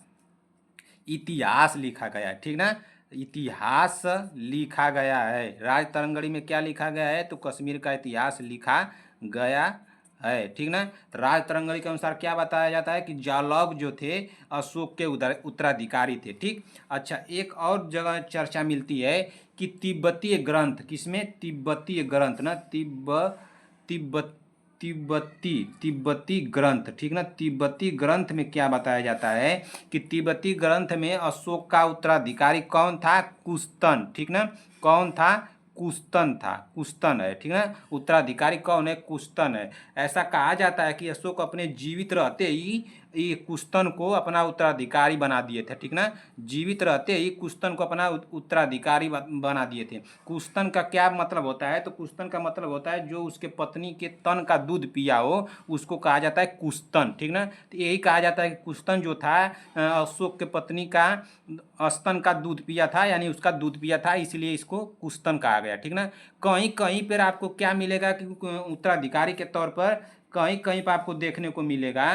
इतिहास लिखा गया है, ठीक ना, इतिहास लिखा गया है। राजतरंगड़ी में क्या लिखा गया है, तो कश्मीर का इतिहास लिखा गया है, ठीक ना। राजतरंगड़ी के अनुसार क्या बताया जाता है कि जालौक जो थे अशोक के उत्तराधिकारी थे, ठीक। अच्छा, एक और जगह चर्चा मिलती है कि तिब्बतीय ग्रंथ, किसमें, तिब्बतीय ग्रंथ ना, तिब्बत तिब्बती तिब्बती ग्रंथ, ठीक ना। तिब्बती ग्रंथ में क्या बताया जाता है कि तिब्बती ग्रंथ में अशोक का उत्तराधिकारी कौन था? कुस्तन, ठीक ना। कौन था? कुस्तन था, कुस्तन है, ठीक ना। उत्तराधिकारी कौन है? कुस्तन है। ऐसा कहा जाता है कि अशोक अपने जीवित रहते ही ये कुस्तन को अपना उत्तराधिकारी बना दिए थे, ठीक ना। जीवित रहते ही कुस्तन को अपना उत्तराधिकारी बना दिए थे। कुस्तन का क्या मतलब होता है? तो कुस्तन का मतलब होता है जो उसके पत्नी के तन का दूध पिया हो उसको कहा जाता है कुस्तन, ठीक ना। तो यही कहा जाता है कि कुस्तन जो था अशोक के पत्नी का स्तन का दूध पिया था, यानी उसका दूध पिया था, इसलिए इसको कुस्तन कहा गया, ठीक ना। कहीं कहीं पर आपको क्या मिलेगा कि उत्तराधिकारी के तौर पर कहीं कहीं पर आपको देखने को मिलेगा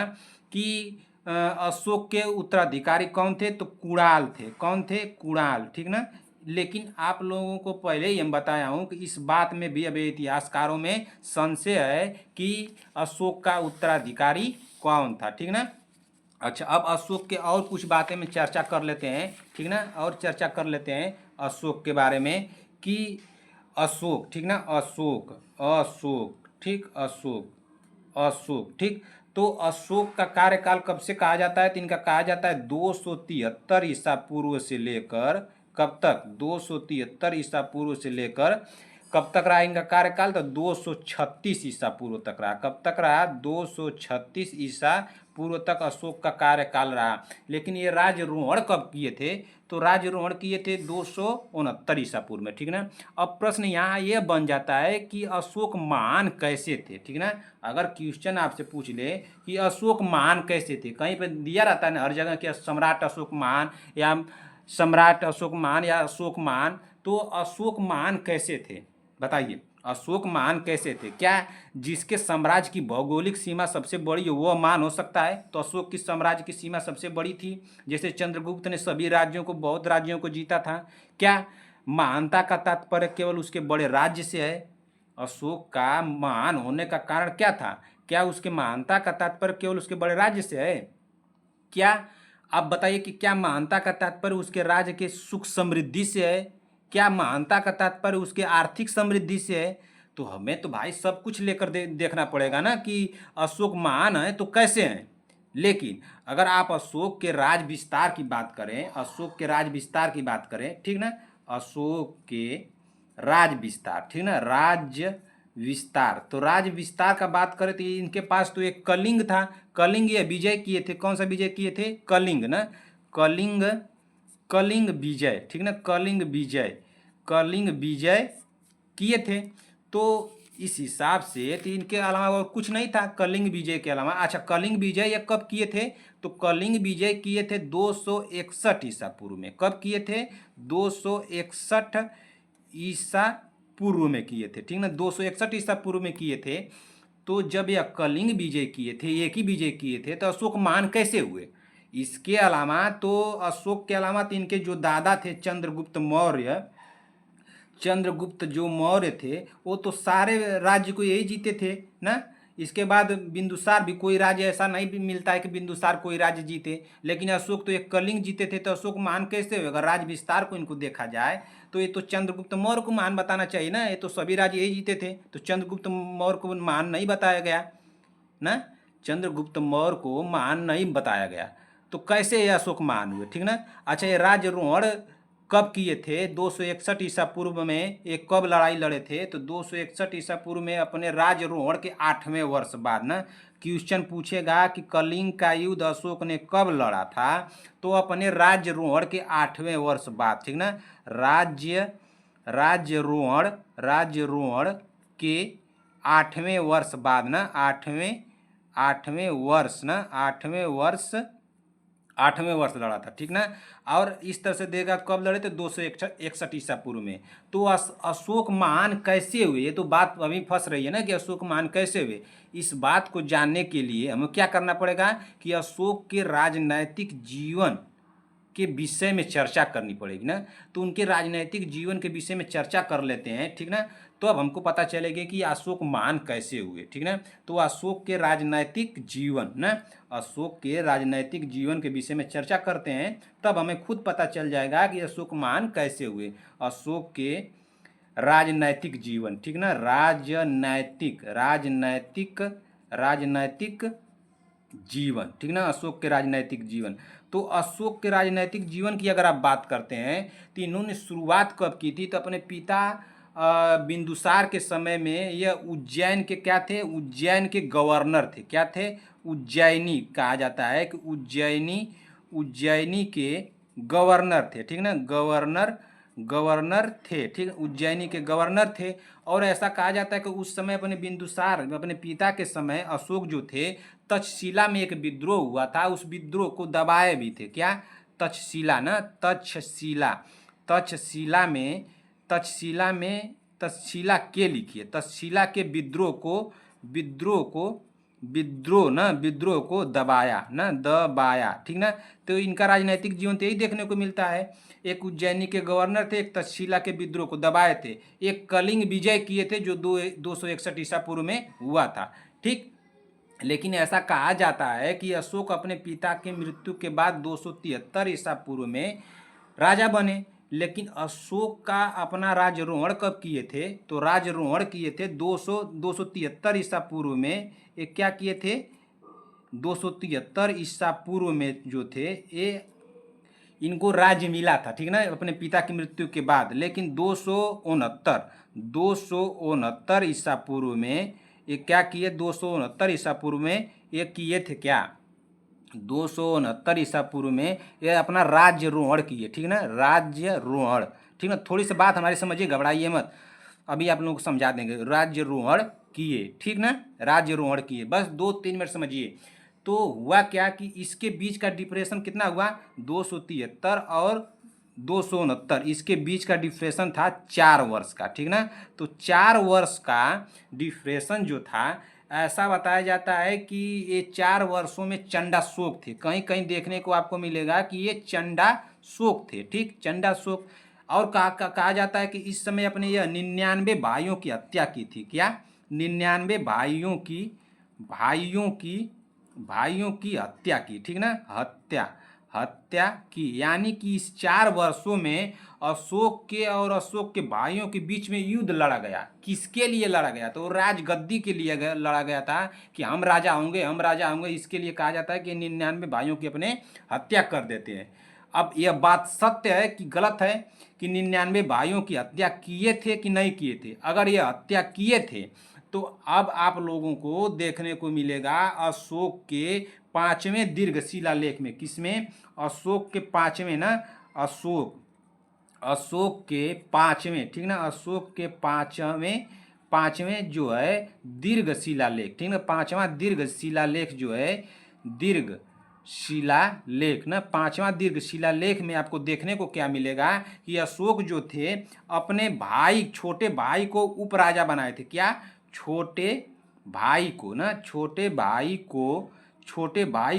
कि अशोक के उत्तराधिकारी कौन थे? तो कुणाल थे। कौन थे? कुणाल, ठीक ना। लेकिन आप लोगों को पहले ही हम बताया हूं कि इस बात में भी अभी इतिहासकारों में संशय है कि अशोक का उत्तराधिकारी कौन था, ठीक ना। अच्छा, अब अशोक के और कुछ बातें में चर्चा कर लेते हैं, ठीक ना। और चर्चा कर लेते हैं अशोक के बारे में कि अशोक, ठीक ना। अशोक, अशोक, ठीक। अशोक, अशोक, ठीक। तो अशोक का कार्यकाल कब से कहा जाता है? तो इनका कहा जाता है 273 ईसा पूर्व से लेकर कब तक? 273 ईसा पूर्व से लेकर कब तक रहा इनका कार्यकाल? तो 236 ईसा पूर्व तक रहा। कब तक रहा? 236 ईसा पूर्व तक अशोक का कार्यकाल रहा। लेकिन ये राजरोहण कब किए थे? तो राजरोहण किए थे 269 ईसा पूर्व में, ठीक ना। अब प्रश्न यहाँ ये बन जाता है कि अशोक महान कैसे थे, ठीक ना। अगर क्वेश्चन आपसे पूछ ले कि अशोक महान कैसे थे, कहीं पर दिया रहता है ना हर जगह कि सम्राट अशोक महान या सम्राट अशोक महान या अशोक महान, तो अशोक महान कैसे थे बताइए? अशोक महान कैसे थे? क्या जिसके साम्राज्य की भौगोलिक सीमा सबसे बड़ी हो वो महान हो सकता है? तो अशोक की साम्राज्य की सीमा सबसे बड़ी थी। जैसे चंद्रगुप्त ने सभी राज्यों को, बहुत राज्यों को जीता था। क्या महानता का तात्पर्य केवल उसके बड़े राज्य से है? अशोक का महान होने का कारण क्या था? क्या उसके महानता का तात्पर्य केवल उसके बड़े राज्य से है? क्या आप बताइए कि क्या महानता का तात्पर्य उसके राज्य के सुख समृद्धि से है? क्या महानता का तात्पर्य उसके आर्थिक समृद्धि से है? तो हमें तो भाई सब कुछ लेकर देखना पड़ेगा ना कि अशोक महान है तो कैसे हैं। लेकिन अगर आप अशोक के राज विस्तार की बात करें, अशोक के राज विस्तार की बात करें, ठीक ना। अशोक के राज विस्तार, ठीक ना। राज्य विस्तार, तो राज विस्तार का बात करें तो इनके पास तो एक कलिंग था। कलिंग ये विजय किए थे। कौन सा विजय किए थे? कलिंग ना। कलिंग, कलिंग विजय, ठीक ना। कलिंग विजय, कलिंग विजय किए थे। तो इस हिसाब से तो इनके अलावा और कुछ नहीं था कलिंग विजय के अलावा। अच्छा, कलिंग विजय ये कब किए थे? तो कलिंग विजय किए थे 261 ईसा पूर्व में। कब किए थे? 261 ईसा पूर्व में किए थे, ठीक ना। 261 ईसा पूर्व में किए थे। तो जब यह कलिंग विजय किए थे, एक ही विजय किए थे, तो अशोक महान कैसे हुए? इसके अलावा तो अशोक के अलावा तो इनके जो दादा थे चंद्रगुप्त मौर्य, चंद्रगुप्त जो मौर्य थे वो तो सारे राज्य को यही जीते थे ना। इसके बाद बिंदुसार भी, कोई राज्य ऐसा नहीं भी मिलता है कि बिंदुसार कोई राज्य जीते। लेकिन अशोक तो एक कलिंग जीते थे, तो अशोक महान कैसे हुए? अगर राज विस्तार को इनको देखा जाए तो ये तो चंद्रगुप्त मौर्य को महान बताना चाहिए ना। ये तो सभी राज्य यही जीते थे, तो चंद्रगुप्त मौर्य को महान नहीं बताया गया ना। चंद्रगुप्त मौर्य को महान नहीं बताया गया, तो कैसे ये अशोक महान हुए, ठीक ना। अच्छा, ये राज्यारोहण कब किए थे? 261 ईसा पूर्व में। एक कब लड़ाई लड़े थे? तो 261 ईसा पूर्व में अपने राज्यारोहण के 8वें वर्ष बाद ना। क्वेश्चन पूछेगा कि कलिंग का युद्ध अशोक ने कब लड़ा था? तो अपने राज्यारोहण के 8वें वर्ष बाद, ठीक ना। राज्यारोहण, राज्यारोहण के 8वें वर्ष बाद ना। 8वें वर्ष ना, 8वें वर्ष लड़ा था, ठीक ना। और इस तरह से देगा कब लड़े थे? 261 ईसा पूर्व में। तो अशोक महान कैसे हुए? ये तो बात अभी फंस रही है ना कि अशोक महान कैसे हुए। इस बात को जानने के लिए हमें क्या करना पड़ेगा कि अशोक के राजनैतिक जीवन के विषय में चर्चा करनी पड़ेगी ना। तो उनके राजनैतिक जीवन के विषय में चर्चा कर लेते हैं, ठीक ना। तो अब हमको पता चलेगा कि अशोक महान कैसे हुए, ठीक ना। तो अशोक के राजनैतिक जीवन ना, अशोक के राजनैतिक जीवन के विषय में चर्चा करते हैं, तब हमें खुद पता चल जाएगा कि अशोक महान कैसे हुए। अशोक के राजनैतिक जीवन, ठीक ना, राजनैतिक राजनैतिक राजनैतिक जीवन, ठीक ना, अशोक के राजनैतिक जीवन। तो अशोक के राजनैतिक जीवन की अगर आप बात करते हैं तो इन्होंने शुरुआत कब की थी, तो अपने पिता बिंदुसार के समय में। यह उज्जैन के क्या थे, उज्जैन के गवर्नर थे। क्या थे, उज्जैनी कहा जाता है कि उज्जैनी के गवर्नर थे, ठीक ना, गवर्नर थे, ठीक, उज्जैनी के गवर्नर थे। और ऐसा कहा जाता है कि उस समय अपने बिंदुसार अपने पिता के समय अशोक जो थे, तक्षशिला में एक विद्रोह हुआ था, उस विद्रोह को दबाए भी थे। क्या, तक्षशिला ना, तक्षशिला के लिखिए, तक्षशिला के विद्रोह को दबाया, ठीक ना। तो इनका राजनीतिक जीवन तो यही देखने को मिलता है। एक उज्जैनी के गवर्नर थे, एक तक्षशिला के विद्रोह को दबाए थे, एक कलिंग विजय किए थे जो 261 ईसा पूर्व में हुआ था, ठीक। लेकिन ऐसा कहा जाता है कि अशोक अपने पिता की मृत्यु के बाद 273 ईसा पूर्व में राजा बने। लेकिन अशोक का अपना राज्यारोहण कब किए थे, तो राज्यारोहण किए थे 273 ईसा पूर्व में। एक क्या किए थे, 273 ईसा पूर्व में जो थे ये इनको राज्य मिला था, ठीक ना, अपने पिता की मृत्यु के बाद। लेकिन 269 ईसा पूर्व में ये क्या किए, 269 ईसा पूर्व में ये किए थे क्या, 269 ईसा पूर्व में ये अपना राज्यारोहण किए, ठीक ना, राज्यारोहण, ठीक ना। थोड़ी सी बात हमारी समझिए, घबराइए मत, अभी आप लोगों को समझा देंगे। राज्यारोहण किए, ठीक ना, राज्यारोहण किए, बस 2-3 मिनट समझिए। तो हुआ क्या कि इसके बीच का डिप्रेशन कितना हुआ, 273 और 269, इसके बीच का डिप्रेशन था 4 वर्ष का, ठीक ना। तो 4 वर्ष का डिप्रेशन जो था, ऐसा बताया जाता है कि ये 4 वर्षों में चंडाशोक थे। कहीं कहीं देखने को आपको मिलेगा कि ये चंडाशोक थे, ठीक, चंडाशोक। और कहा जाता है कि इस समय अपने यह 99 भाइयों की हत्या की थी। क्या, 99 भाइयों की हत्या की, ठीक ना, हत्या की। यानी कि इस 4 वर्षों में अशोक के भाइयों के बीच में युद्ध लड़ा गया। किसके लिए लड़ा गया, तो राजगद्दी के लिए लड़ा गया था कि हम राजा होंगे। इसके लिए कहा जाता है कि 99 भाइयों की अपने हत्या कर देते हैं। अब यह बात सत्य है कि गलत है कि 99 भाइयों की हत्या किए थे कि नहीं किए थे। अगर यह हत्या किए थे तो अब आप लोगों को देखने को मिलेगा अशोक के 5वें दीर्घ शिलालेख में। किसमें, अशोक के 5वें ना, अशोक के 5वें, ठीक ना, अशोक के 5वें जो है दीर्घ शिलालेख, ठीक ना, 5वां दीर्घ शिलालेख जो है, दीर्घ शिलालेख ना, 5वां दीर्घ शिलालेख में आपको देखने को क्या मिलेगा कि अशोक जो थे अपने छोटे भाई को उपराजा बनाए थे। क्या, छोटे भाई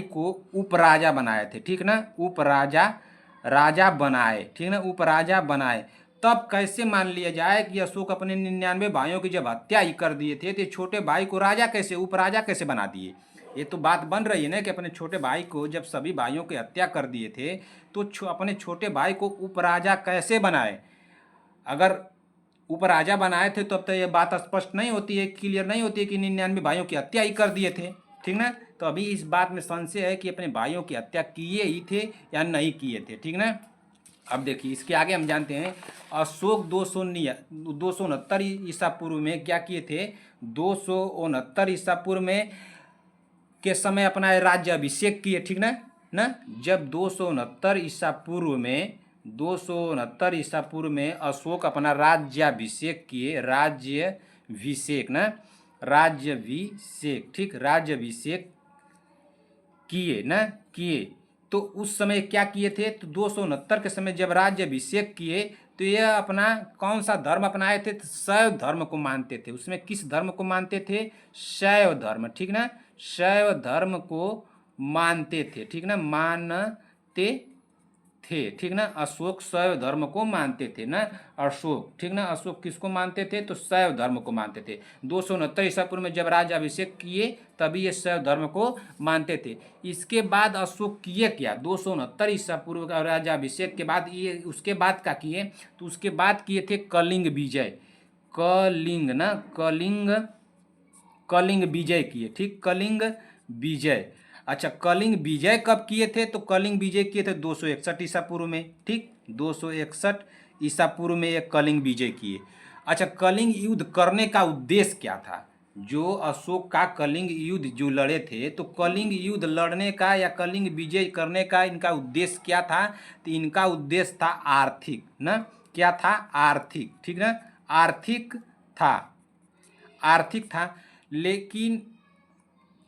को उपराजा बनाए थे, ठीक ना, राजा बनाए, ठीक ना, उपराजा बनाए। तब कैसे मान लिया जाए कि अशोक अपने 99 भाइयों की जब हत्या ही कर दिए थे तो छोटे भाई को उपराजा कैसे बना दिए। ये तो बात बन रही है ना कि अपने छोटे भाई को जब सभी भाइयों की हत्या कर दिए थे तो अपने छोटे भाई को उपराजा कैसे बनाए। अगर उपराजा बनाए थे तो अब तो ये बात स्पष्ट नहीं होती है, क्लियर नहीं होती है कि 99 भाइयों की हत्या ही कर दिए थे, ठीक ना। तो अभी इस बात में संशय है कि अपने भाइयों की हत्या किए ही थे या नहीं किए थे, ठीक ना। अब देखिए इसके आगे हम जानते हैं अशोक 269 ईसा पूर्व में क्या किए थे, 269 ईसा पूर्व में के समय अपना राज्य अभिषेक किए, ठीक ना। जब 269 ईसा पूर्व में अशोक अपना राज्याभिषेक किए, राज्याभिषेक, ठीक, राज्याभिषेक किए तो उस समय क्या किए थे, तो 269 के समय जब राज्याभिषेक किए तो यह अपना कौन सा धर्म अपनाए थे, तो शैव धर्म को मानते थे। उसमें किस धर्म को मानते थे, शैव धर्म, ठीक ना, शैव धर्म को मानते थे, ठीक ना, मानते थे, ठीक ना। अशोक शैव धर्म को मानते थे ना, अशोक, ठीक ना। अशोक किसको मानते थे? तो शैव धर्म को मानते थे। 269 ईसा पूर्व में जब राज्याभिषेक किए तभी ये शैव धर्म को मानते थे। इसके बाद अशोक किए क्या? 269 ईसा पूर्व का राज्याभिषेक के बाद ये उसके बाद क्या किए? तो उसके बाद किए थे कलिंग विजय, कलिंग ना, कलिंग विजय किए, ठीक, कलिंग विजय। अच्छा, कलिंग विजय कब किए थे? तो कलिंग विजय किए थे 261 ईसा पूर्व में, ठीक, 261 ईसा पूर्व में ये कलिंग विजय किए। अच्छा, कलिंग युद्ध करने का उद्देश्य क्या था? जो अशोक का कलिंग युद्ध जो लड़े थे, तो कलिंग युद्ध लड़ने का या कलिंग विजय करने का इनका उद्देश्य क्या था? तो इनका उद्देश्य था आर्थिक ना, क्या था? आर्थिक, ठीक ना, आर्थिक था, आर्थिक था। लेकिन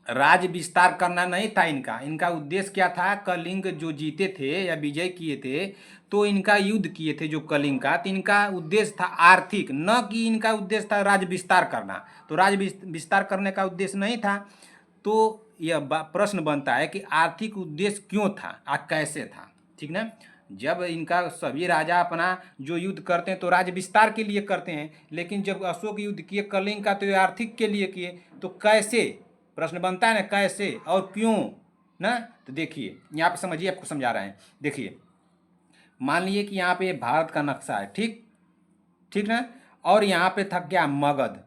राज विस्तार करना नहीं था इनका। इनका उद्देश्य क्या था? कलिंग जो जीते थे या विजय किए थे, तो इनका युद्ध किए थे जो कलिंग का, तो इनका उद्देश्य था आर्थिक, न कि इनका उद्देश्य था राज विस्तार करना। तो राज विस्तार करने का उद्देश्य नहीं था। तो यह प्रश्न बनता है कि आर्थिक उद्देश्य क्यों था, कैसे था, ठीक ना। जब इनका सभी राजा अपना जो युद्ध करते हैं तो राज विस्तार के लिए करते हैं, लेकिन जब अशोक युद्ध किए कलिंग का तो ये आर्थिक के लिए किए। तो कैसे, प्रश्न बनता है ना, कैसे और क्यों ना। तो देखिए यहाँ पे समझिए, आपको समझा रहे हैं। देखिए, मान लीजिए कि यहाँ पे भारत का नक्शा है, ठीक, ठीक ना। और यहाँ पे था क्या? मगध,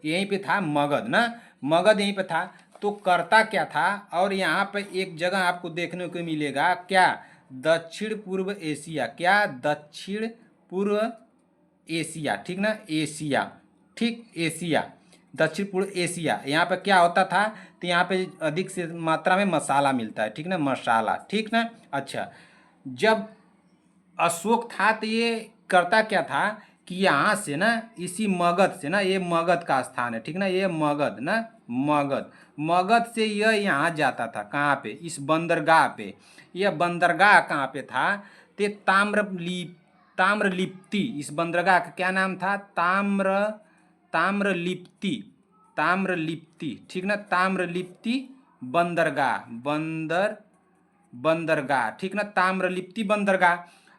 यहीं पे था मगध ना, मगध यहीं पे था। तो करता क्या था? और यहाँ पे एक जगह आपको देखने को मिलेगा क्या? दक्षिण पूर्व एशिया, क्या? दक्षिण पूर्व एशिया, ठीक ना, एशिया, ठीक, एशिया, दक्षिण पूर्व एशिया। यहाँ पे क्या होता था? तो यहाँ पे अधिक से मात्रा में मसाला मिलता है, ठीक ना, मसाला, ठीक ना। अच्छा, जब अशोक था तो ये करता क्या था कि यहाँ से ना, इसी मगध से ना, ये मगध का स्थान है, ठीक ना, ये मगध ना, मगध, मगध से यह यहाँ जाता था, कहाँ पे? इस बंदरगाह पे। यह बंदरगाह कहाँ पे था? ते ताम्रलिप्ति, इस बंदरगाह का क्या नाम था? ताम्रलिप्ति, ताम्रलिप्ति, ठीक ना, ताम्रलिप्ति बंदरगाह, बंदरगाह, ठीक ना, ताम्रलिप्ति बंदरगाह।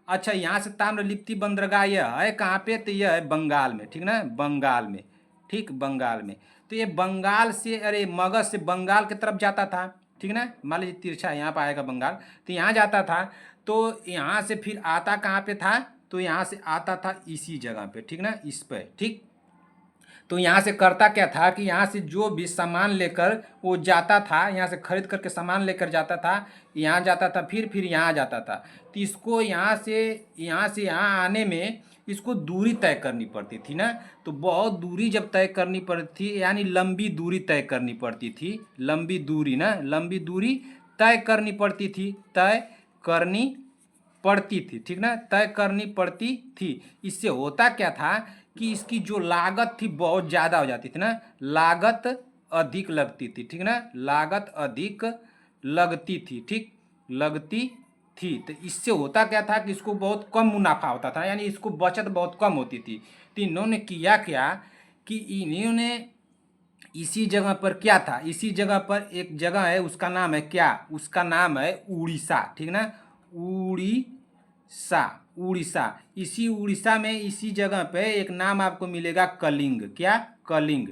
अच्छा, यहाँ से ताम्रलिप्ति बंदरगाह यह है कहाँ पे? तो यह है बंगाल में, ठीक ना, बंगाल में, ठीक, बंगाल में। तो ये बंगाल से, अरे मगध से बंगाल की तरफ जाता था, ठीक ना। मान लीजिए तिरछा यहाँ पर आएगा बंगाल, तो यहाँ जाता था। तो यहाँ से फिर आता कहाँ पे था? तो यहाँ से आता था इसी जगह पे, ठीक ना, इस पे, ठीक। तो यहाँ से करता क्या था कि यहाँ से जो भी सामान लेकर वो जाता था, यहाँ से खरीद करके सामान लेकर जाता था, यहाँ जाता था, फिर यहाँ जाता था। तो इसको यहाँ से यहाँ आने में इसको दूरी तय करनी पड़ती थी ना। तो बहुत दूरी जब तय करनी पड़ती थी, यानी लंबी दूरी तय करनी पड़ती थी, लंबी दूरी ना, लंबी दूरी तय करनी पड़ती थी, तय करनी पड़ती थी, ठीक ना, तय करनी पड़ती थी। इससे होता क्या था कि इसकी जो लागत थी बहुत ज़्यादा हो जाती थी ना, लागत अधिक लगती थी, ठीक ना, लागत अधिक लगती थी, ठीक, लगती थी। तो इससे होता क्या था कि इसको बहुत कम मुनाफा होता था, यानी इसको बचत बहुत कम होती थी। तो इन्होंने किया क्या कि इन्होंने इसी जगह पर क्या था, इसी जगह पर एक जगह है, उसका नाम है क्या? उसका नाम है उड़ीसा, ठीक ना, उड़ीसा, उड़ीसा। इसी उड़ीसा में इसी जगह पे एक नाम आपको मिलेगा कलिंग, क्या? कलिंग।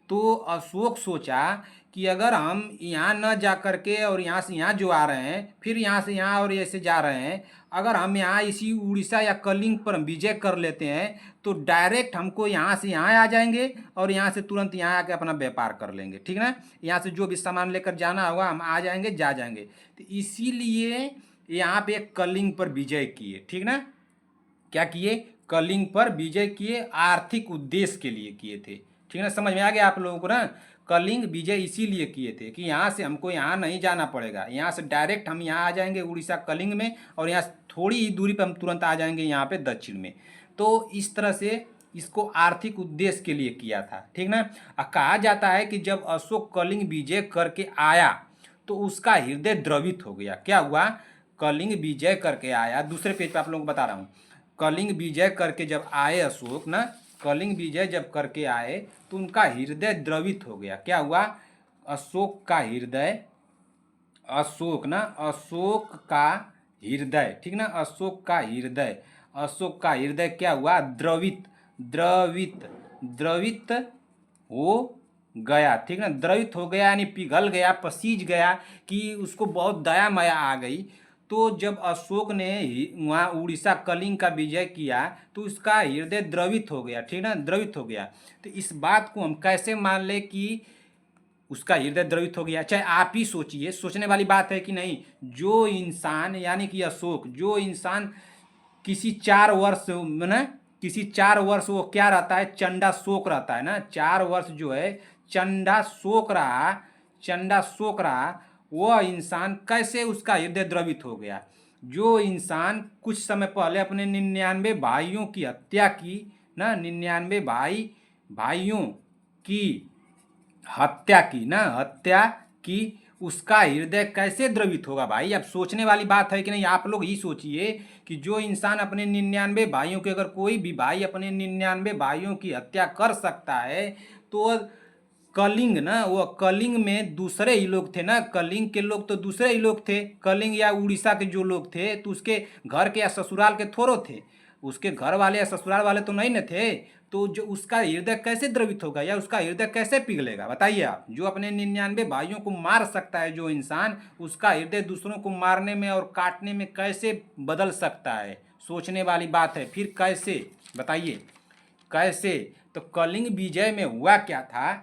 तो अशोक सोचा कि अगर हम यहाँ न जा करके और यहाँ से यहाँ जो आ रहे हैं, फिर यहाँ से यहाँ और ऐसे जा रहे हैं, अगर हम यहाँ इसी उड़ीसा या कलिंग पर विजय कर लेते हैं तो डायरेक्ट हमको यहाँ से यहाँ आ जाएंगे और यहाँ से तुरंत यहाँ आके अपना व्यापार कर लेंगे, ठीक ना। यहाँ से जो भी सामान लेकर जाना होगा हम आ जाएंगे, जा जाएंगे। तो इसीलिए यहाँ पे कलिंग पर विजय किए, ठीक ना। क्या किए? कलिंग पर विजय किए, आर्थिक उद्देश्य के लिए किए थे, ठीक ना। समझ में आ गया आप लोगों को ना? कलिंग विजय इसीलिए किए थे कि यहाँ से हमको यहाँ नहीं जाना पड़ेगा, यहाँ से डायरेक्ट हम यहाँ आ जाएंगे उड़ीसा कलिंग में, और यहाँ थोड़ी ही दूरी पर हम तुरंत आ जाएंगे यहाँ पे दक्षिण में। तो इस तरह से इसको आर्थिक उद्देश्य के लिए किया था, ठीक ना। कहा जाता है कि जब अशोक कलिंग विजय करके आया तो उसका हृदय द्रवित हो गया। क्या हुआ? कलिंग विजय करके आया, दूसरे पेज पे आप लोगों को बता रहा हूँ। कलिंग विजय करके जब आए अशोक ना, कलिंग विजय जब करके आए तो उनका हृदय द्रवित हो गया। क्या हुआ? अशोक का हृदय, अशोक ना, अशोक का हृदय, ठीक ना, अशोक का हृदय, अशोक का हृदय क्या हुआ, द्रवित, द्रवित, द्रवित हो गया, ठीक ना, द्रवित हो गया यानी पिघल गया, पसीज गया, कि उसको बहुत दया माया आ गई। तो जब अशोक ने वहाँ उड़ीसा कलिंग का विजय किया तो उसका हृदय द्रवित हो गया, ठीक ना, द्रवित हो गया। तो इस बात को हम कैसे मान ले कि उसका हृदय द्रवित हो गया? चाहे आप ही सोचिए, सोचने वाली बात है कि नहीं। जो इंसान यानी कि अशोक, जो इंसान किसी 4 वर्ष में ना, किसी 4 वर्ष वो क्या रहता है, चंडा शोक रहता है ना, 4 वर्ष जो है चंडा शोक रहा, चंडा शोक रहा, वह इंसान कैसे उसका हृदय द्रवित हो गया? जो इंसान कुछ समय पहले अपने 99 भाइयों की हत्या की ना, 99 भाइयों की हत्या की ना, हत्या की, उसका हृदय कैसे द्रवित होगा भाई? अब सोचने वाली बात है कि नहीं। आप लोग ही सोचिए कि जो इंसान अपने 99 भाइयों के, अगर कोई भी भाई अपने 99 भाइयों की हत्या कर सकता है, तो कलिंग ना, वो कलिंग में दूसरे ही लोग थे ना, कलिंग के लोग तो दूसरे ही लोग थे, कलिंग या उड़ीसा के जो लोग थे तो उसके घर के या ससुराल के थोड़ो थे, उसके घर वाले या ससुराल वाले तो नहीं न थे। तो जो उसका हृदय कैसे द्रवित होगा या उसका हृदय कैसे पिघलेगा बताइए आप? जो अपने 99 भाइयों को मार सकता है जो इंसान, उसका हृदय दूसरों को मारने में और काटने में कैसे बदल सकता है? सोचने वाली बात है। फिर कैसे बताइए, कैसे? तो कलिंग विजय में हुआ क्या था,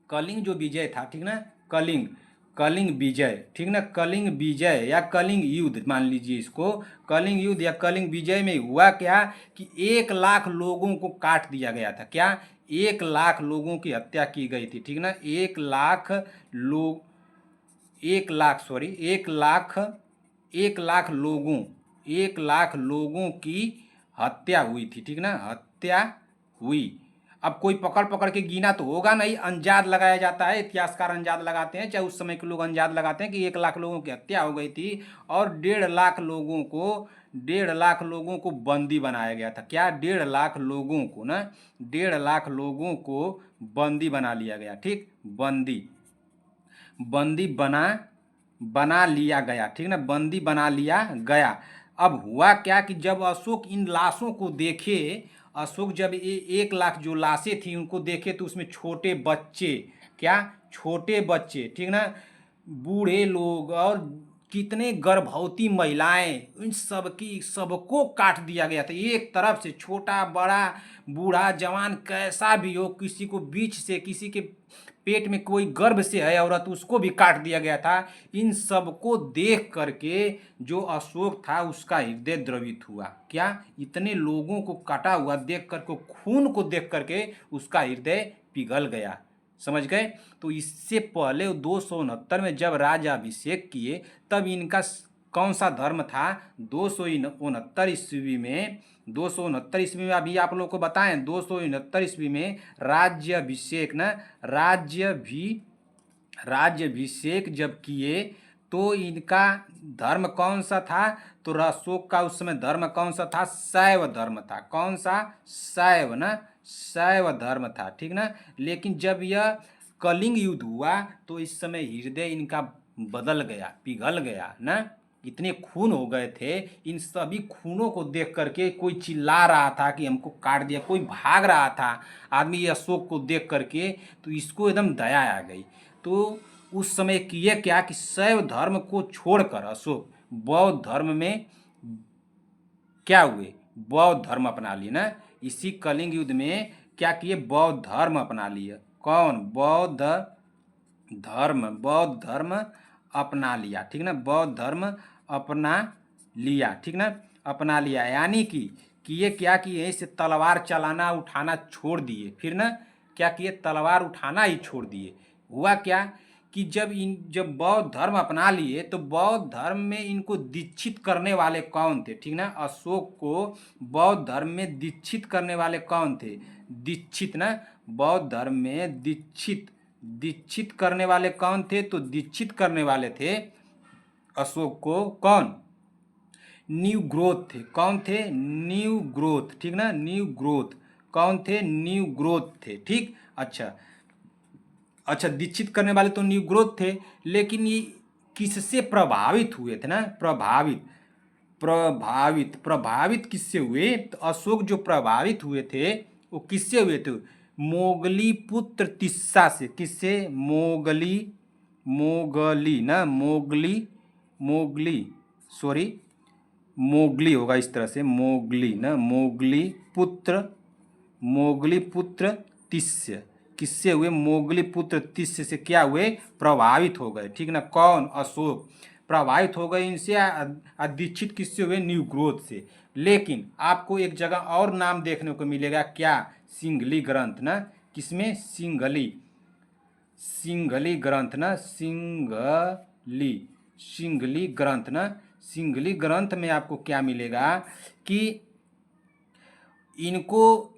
कलिंग जो विजय था, ठीक ना, कलिंग, कलिंग विजय, ठीक ना, कलिंग विजय या कलिंग युद्ध मान लीजिए इसको, कलिंग युद्ध या कलिंग विजय में हुआ क्या कि 1 लाख लोगों को काट दिया गया था। क्या? 1 लाख लोगों की हत्या की गई थी, ठीक ना, 1 लाख लोग, 1 लाख सॉरी 1 लाख, 1 लाख लोगों, 1 लाख लोगों की हत्या हुई थी, ठीक ना, हत्या हुई। अब कोई पकड़ पकड़ के गिना तो होगा नहीं, अंजाद लगाया जाता है, इतिहासकार अंजाद लगाते हैं, चाहे उस समय के लोग अंजाद लगाते हैं कि 1 लाख लोगों की हत्या हो गई थी और 1.5 लाख लोगों को, 1.5 लाख लोगों को बंदी बनाया गया था। क्या? 1.5 लाख लोगों को ना, 1.5 लाख लोगों को बंदी बना लिया गया, ठीक, बंदी, बंदी बना लिया गया, ठीक ना, बंदी बना लिया गया। अब हुआ क्या कि जब अशोक इन लाशों को देखे, अशोक जब 1 लाख जो लाशें थी उनको देखे तो उसमें छोटे बच्चे, क्या, छोटे बच्चे, ठीक ना, बूढ़े लोग और कितने गर्भवती महिलाएं, इन सबकी, सबको काट दिया गया था एक तरफ से, छोटा बड़ा बूढ़ा जवान कैसा भी हो, किसी को बीच से, किसी के पेट में कोई गर्भ से है औरत, उसको भी काट दिया गया था। इन सबको देख करके जो अशोक था उसका हृदय द्रवित हुआ। क्या? इतने लोगों को काटा हुआ देख करके, खून को देख करके उसका हृदय पिघल गया। समझ गए? तो इससे पहले 269 में जब राज्याभिषेक किए तब इनका कौन सा धर्म था? 269 ईस्वी में, 269 ईस्वी में अभी आप लोग को बताएं, 269 ईस्वी में राज्याभिषेक ना, राज्याभिषेक जब किए तो इनका धर्म कौन सा था? तो अशोक का उस समय धर्म कौन सा था? शैव धर्म था। कौन सा? शैव ना, शैव धर्म था, ठीक ना। लेकिन जब यह कलिंग युद्ध हुआ तो इस समय हृदय इनका बदल गया, पिघल गया ना, इतने खून हो गए थे। इन सभी खूनों को देख करके कोई चिल्ला रहा था कि हमको काट दिया, कोई भाग रहा था आदमी अशोक को देख करके, तो इसको एकदम दया आ गई। तो उस समय किए क्या कि शैव धर्म को छोड़कर अशोक बौद्ध धर्म में क्या हुए? बौद्ध धर्म अपना लिए ना। इसी कलिंग युद्ध में क्या किए? बौद्ध धर्म अपना लिए। कौन? बौद्ध धर्म, बौद्ध धर्म अपना लिया, ठीक ना, बौद्ध धर्म अपना लिया, ठीक ना, अपना लिया। यानी कि किए क्या कि यहीं से तलवार चलाना उठाना छोड़ दिए। फिर ना क्या किए? तलवार उठाना ही छोड़ दिए। हुआ क्या कि जब बौद्ध धर्म अपना लिए तो बौद्ध धर्म में इनको दीक्षित करने वाले कौन थे? ठीक ना, अशोक को बौद्ध धर्म में दीक्षित करने वाले कौन थे? दीक्षित ना, बौद्ध धर्म में दीक्षित करने वाले कौन थे? तो दीक्षित करने वाले थे अशोक को कौन? न्यू ग्रोथ थे। कौन थे? न्यू ग्रोथ, ठीक ना, न्यू ग्रोथ। कौन थे? न्यू ग्रोथ थे, ठीक। अच्छा, दीक्षित करने वाले तो न्यू ग्रोथ थे, लेकिन ये किससे प्रभावित हुए थे ना? प्रभावित, प्रभावित किससे हुए? तो अशोक जो प्रभावित हुए थे वो किससे हुए थे? मोगली पुत्र तिस्सा से। किससे? मोगली, मोगली ना, मोगली, मोगली, सॉरी मोगली होगा इस तरह से, मोगली ना, मोगली पुत्र, मोगली पुत्र तिस्य। किससे हुए? मोगली पुत्र तिस्य से क्या हुए? प्रभावित हो गए। ठीक ना? कौन? अशोक प्रभावित हो गए इनसे। दीक्षित किससे हुए? न्यू ग्रोथ से। लेकिन आपको एक जगह और नाम देखने को मिलेगा, क्या? सिंघली ग्रंथ ना। किसमें? सिंघली, सिंघली ग्रंथ ना, सिंघली, सिंघली ग्रंथ ना। सिंघली ग्रंथ में आपको क्या मिलेगा कि इनको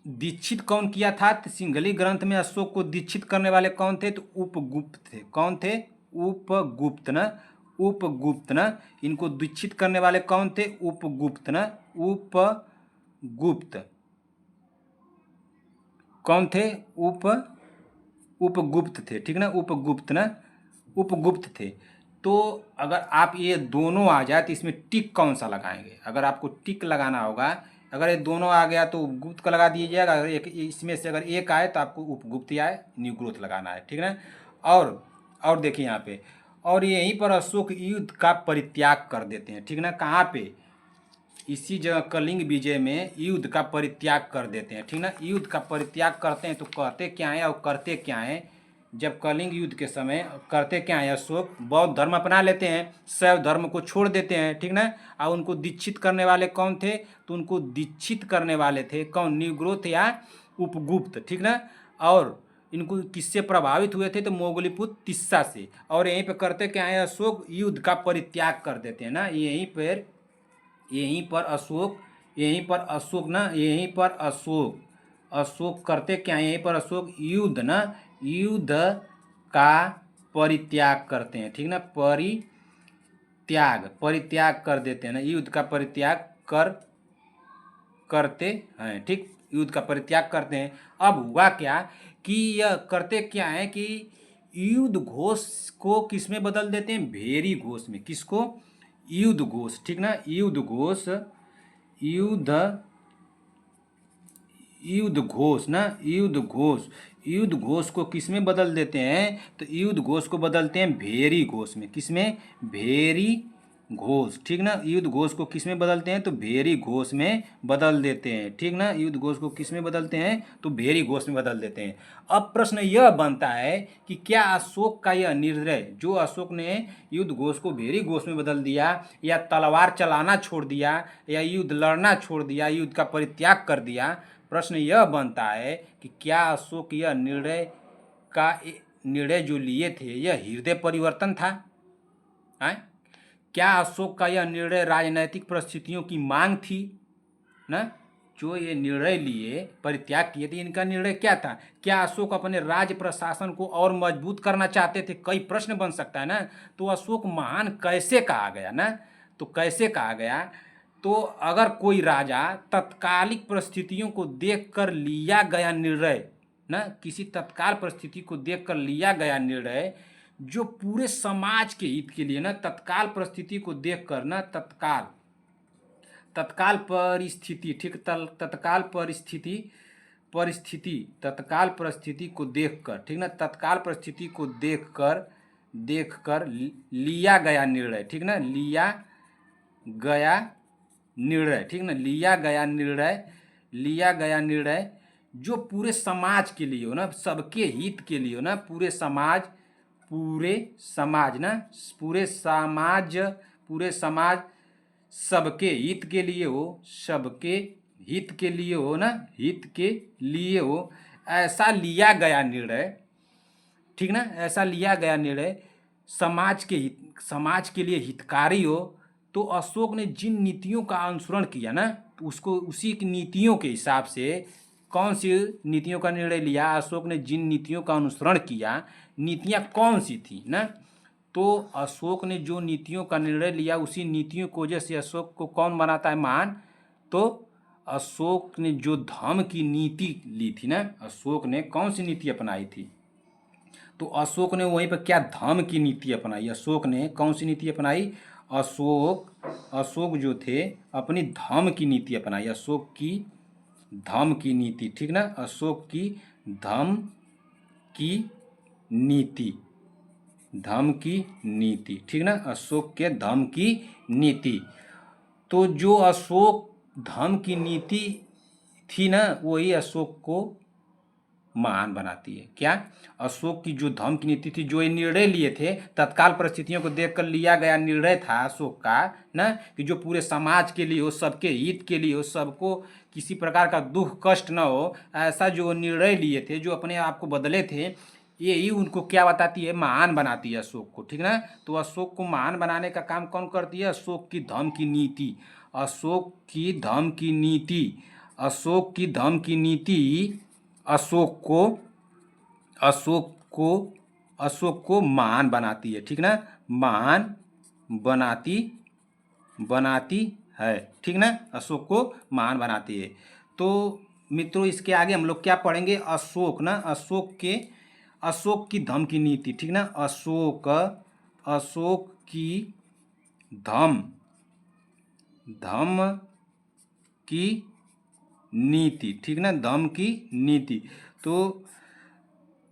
दीक्षित कौन किया था? तो सिंघली ग्रंथ में अशोक को दीक्षित करने वाले कौन थे? तो उपगुप्त थे। कौन थे? उपगुप्त ना, उपगुप्त ना। इनको दीक्षित करने वाले कौन थे? उपगुप्त ना, उपगुप्त। कौन थे? उपगुप्त थे। ठीक ना? उपगुप्त ना, उपगुप्त थे। तो अगर आप ये दोनों आ जाए तो इसमें टिक कौन सा लगाएंगे? अगर आपको टिक लगाना होगा, अगर ये दोनों आ गया तो उपगुप्त का लगा दीजिएगा। अगर एक इसमें से अगर एक आए तो आपको उपगुप्त आए, न्यू ग्रोथ लगाना है। ठीक है ना? और देखिए यहाँ पे, और यहीं पर अशोक युद्ध का परित्याग कर देते हैं। ठीक ना? कहाँ पे? इसी जगह कलिंग विजय में युद्ध का परित्याग कर देते हैं। ठीक ना? युद्ध का परित्याग करते हैं तो कहते क्या है और करते क्या है? जब कलिंग युद्ध के समय करते क्या है? अशोक बौद्ध धर्म अपना लेते हैं, शैव धर्म को छोड़ देते हैं। ठीक ना? और उनको दीक्षित करने वाले कौन थे? तो उनको दीक्षित करने वाले थे कौन? न्यू ग्रोथ या उपगुप्त। ठीक ना? और इनको किससे प्रभावित हुए थे? तो मोगलीपुत्र तिस्सा से। और यहीं पर करते क्या है? अशोक युद्ध का परित्याग कर देते हैं ना। यहीं पर अशोक ना, यहीं पर अशोक करते क्या है? यहीं पर अशोक युद्ध ना, युद्ध का परित्याग करते हैं। ठीक ना? परित्याग कर देते हैं ना, युद्ध का परित्याग करते हैं। ठीक, युद्ध का परित्याग करते हैं। अब हुआ क्या कि यह करते क्या है कि युद्ध घोष को किस में बदल देते हैं? भेरी घोष में। किसको? युद्ध घोष। ठीक ना? युद्ध घोष, युद्ध घोष ना, युद्ध घोष को किस में बदल देते हैं? तो युद्ध घोष को बदलते हैं भेरी घोष में। किस में? भेरी घोष। ठीक ना? युद्ध घोष को किस में बदलते हैं? तो भेरी घोष में बदल देते हैं। ठीक ना? युद्ध घोष को किस में बदलते हैं? तो भेरी घोष में बदल देते हैं। अब प्रश्न यह बनता है कि क्या अशोक का यह निर्णय, जो अशोक ने युद्ध घोष को भेरी घोष में बदल दिया, या तलवार चलाना छोड़ दिया, या युद्ध लड़ना छोड़ दिया, युद्ध का परित्याग कर दिया, प्रश्न यह बनता है कि क्या अशोक यह निर्णय जो लिए थे यह हृदय परिवर्तन था? क्या अशोक का यह निर्णय राजनैतिक परिस्थितियों की मांग थी ना? जो ये निर्णय लिए, परित्याग किए थे, इनका निर्णय क्या था? क्या अशोक अपने राज्य प्रशासन को और मजबूत करना चाहते थे? कई प्रश्न बन सकता है ना। तो अशोक महान कैसे कहा गया ना? तो कैसे कहा गया? तो अगर कोई राजा तत्कालिक परिस्थितियों को देखकर लिया गया निर्णय ना, किसी तत्काल परिस्थिति को देखकर लिया गया निर्णय जो पूरे समाज के हित के लिए ना, तत्काल परिस्थिति को देखकर ना, तत्काल परिस्थिति, ठीक, तत्काल परिस्थिति को देखकर, ठीक ना, तत्काल परिस्थिति को देखकर लिया गया निर्णय। ठीक ना? लिया गया निर्णय। ठीक ना? लिया गया निर्णय जो पूरे समाज के लिए हो ना, सबके हित के लिए हो ना, पूरे समाज ना, पूरे समाज सबके हित के लिए हो, सबके हित के लिए हो ना, हित के लिए हो, ऐसा लिया गया निर्णय। ठीक ना? ऐसा लिया गया निर्णय समाज के लिए हितकारी हो। तो अशोक ने जिन नीतियों का अनुसरण किया ना, तो उसको उसी की नीतियों के हिसाब से, कौन सी नीतियों का निर्णय लिया? अशोक ने जिन नीतियों का अनुसरण किया, नीतियां कौन सी थी ना? तो अशोक ने जो नीतियों का निर्णय लिया, उसी नीतियों की वजह से अशोक को कौन बनाता है महान? तो अशोक ने जो धर्म की नीति ली थी ना, अशोक ने कौन सी नीति अपनाई थी? तो अशोक ने वहीं पर क्या? धर्म की नीति अपनाई। अशोक ने कौन सी नीति अपनाई? अशोक जो थे अपनी धम्म की नीति अपनाई, अशोक की धम्म की नीति, ठीक ना, अशोक की धम्म की नीति, धम्म की नीति, ठीक ना, अशोक के धम्म की नीति। तो जो अशोक धम्म की नीति थी ना, वही अशोक को महान बनाती है। क्या? अशोक की जो धम्म की नीति थी, जो ये निर्णय लिए थे, तत्काल परिस्थितियों को देखकर लिया गया निर्णय था अशोक का ना, कि जो पूरे समाज के लिए हो, सबके हित के लिए हो, सबको किसी प्रकार का दुख कष्ट न हो, ऐसा जो निर्णय लिए थे, जो अपने आप को बदले थे, यही उनको क्या बताती है? महान बनाती है अशोक को, ठीक ना। तो अशोक को महान बनाने का काम कौन करती है? अशोक की धम्म की नीति, अशोक की धम्म की नीति, अशोक की धम्म की नीति अशोक को अशोक को अशोक को महान बनाती है, ठीक ना, महान बनाती है, ठीक ना, अशोक को महान बनाती है। तो मित्रों, इसके आगे हम लोग क्या पढ़ेंगे? अशोक ना, अशोक की धम्म की नीति, ठीक ना, अशोक की धम्म की नीति, ठीक ना, धम्म की नीति। तो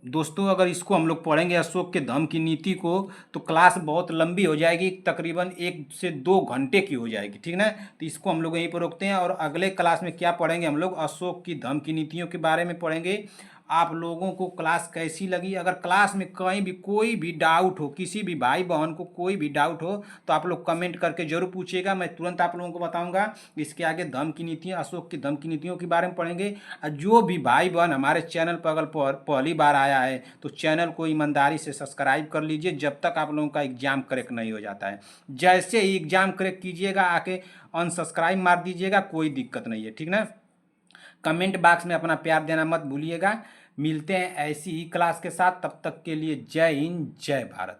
दोस्तों, अगर इसको हम लोग पढ़ेंगे अशोक के धम्म की नीति को, तो क्लास बहुत लंबी हो जाएगी, तकरीबन 1 से 2 घंटे की हो जाएगी, ठीक ना। तो इसको हम लोग यहीं पर रोकते हैं और अगले क्लास में क्या पढ़ेंगे? हम लोग अशोक की धम्म की नीतियों के बारे में पढ़ेंगे। आप लोगों को क्लास कैसी लगी? अगर क्लास में कहीं भी कोई भी डाउट हो, किसी भी भाई बहन को कोई भी डाउट हो, तो आप लोग कमेंट करके जरूर पूछिएगा, मैं तुरंत आप लोगों को बताऊंगा। इसके आगे धम्म की नीतियाँ, अशोक की धम्म की नीतियों के बारे में पढ़ेंगे। और जो भी भाई बहन हमारे चैनल पर अगर पहली बार आया है, तो चैनल को ईमानदारी से सब्सक्राइब कर लीजिए, जब तक आप लोगों का एग्जाम क्रैक नहीं हो जाता है। जैसे ही एग्जाम क्रैक कीजिएगा, आके अनसब्सक्राइब मार दीजिएगा, कोई दिक्कत नहीं है, ठीक ना। कमेंट बॉक्स में अपना प्यार देना मत भूलिएगा। मिलते हैं ऐसी ही क्लास के साथ, तब तक के लिए जय हिंद, जय भारत।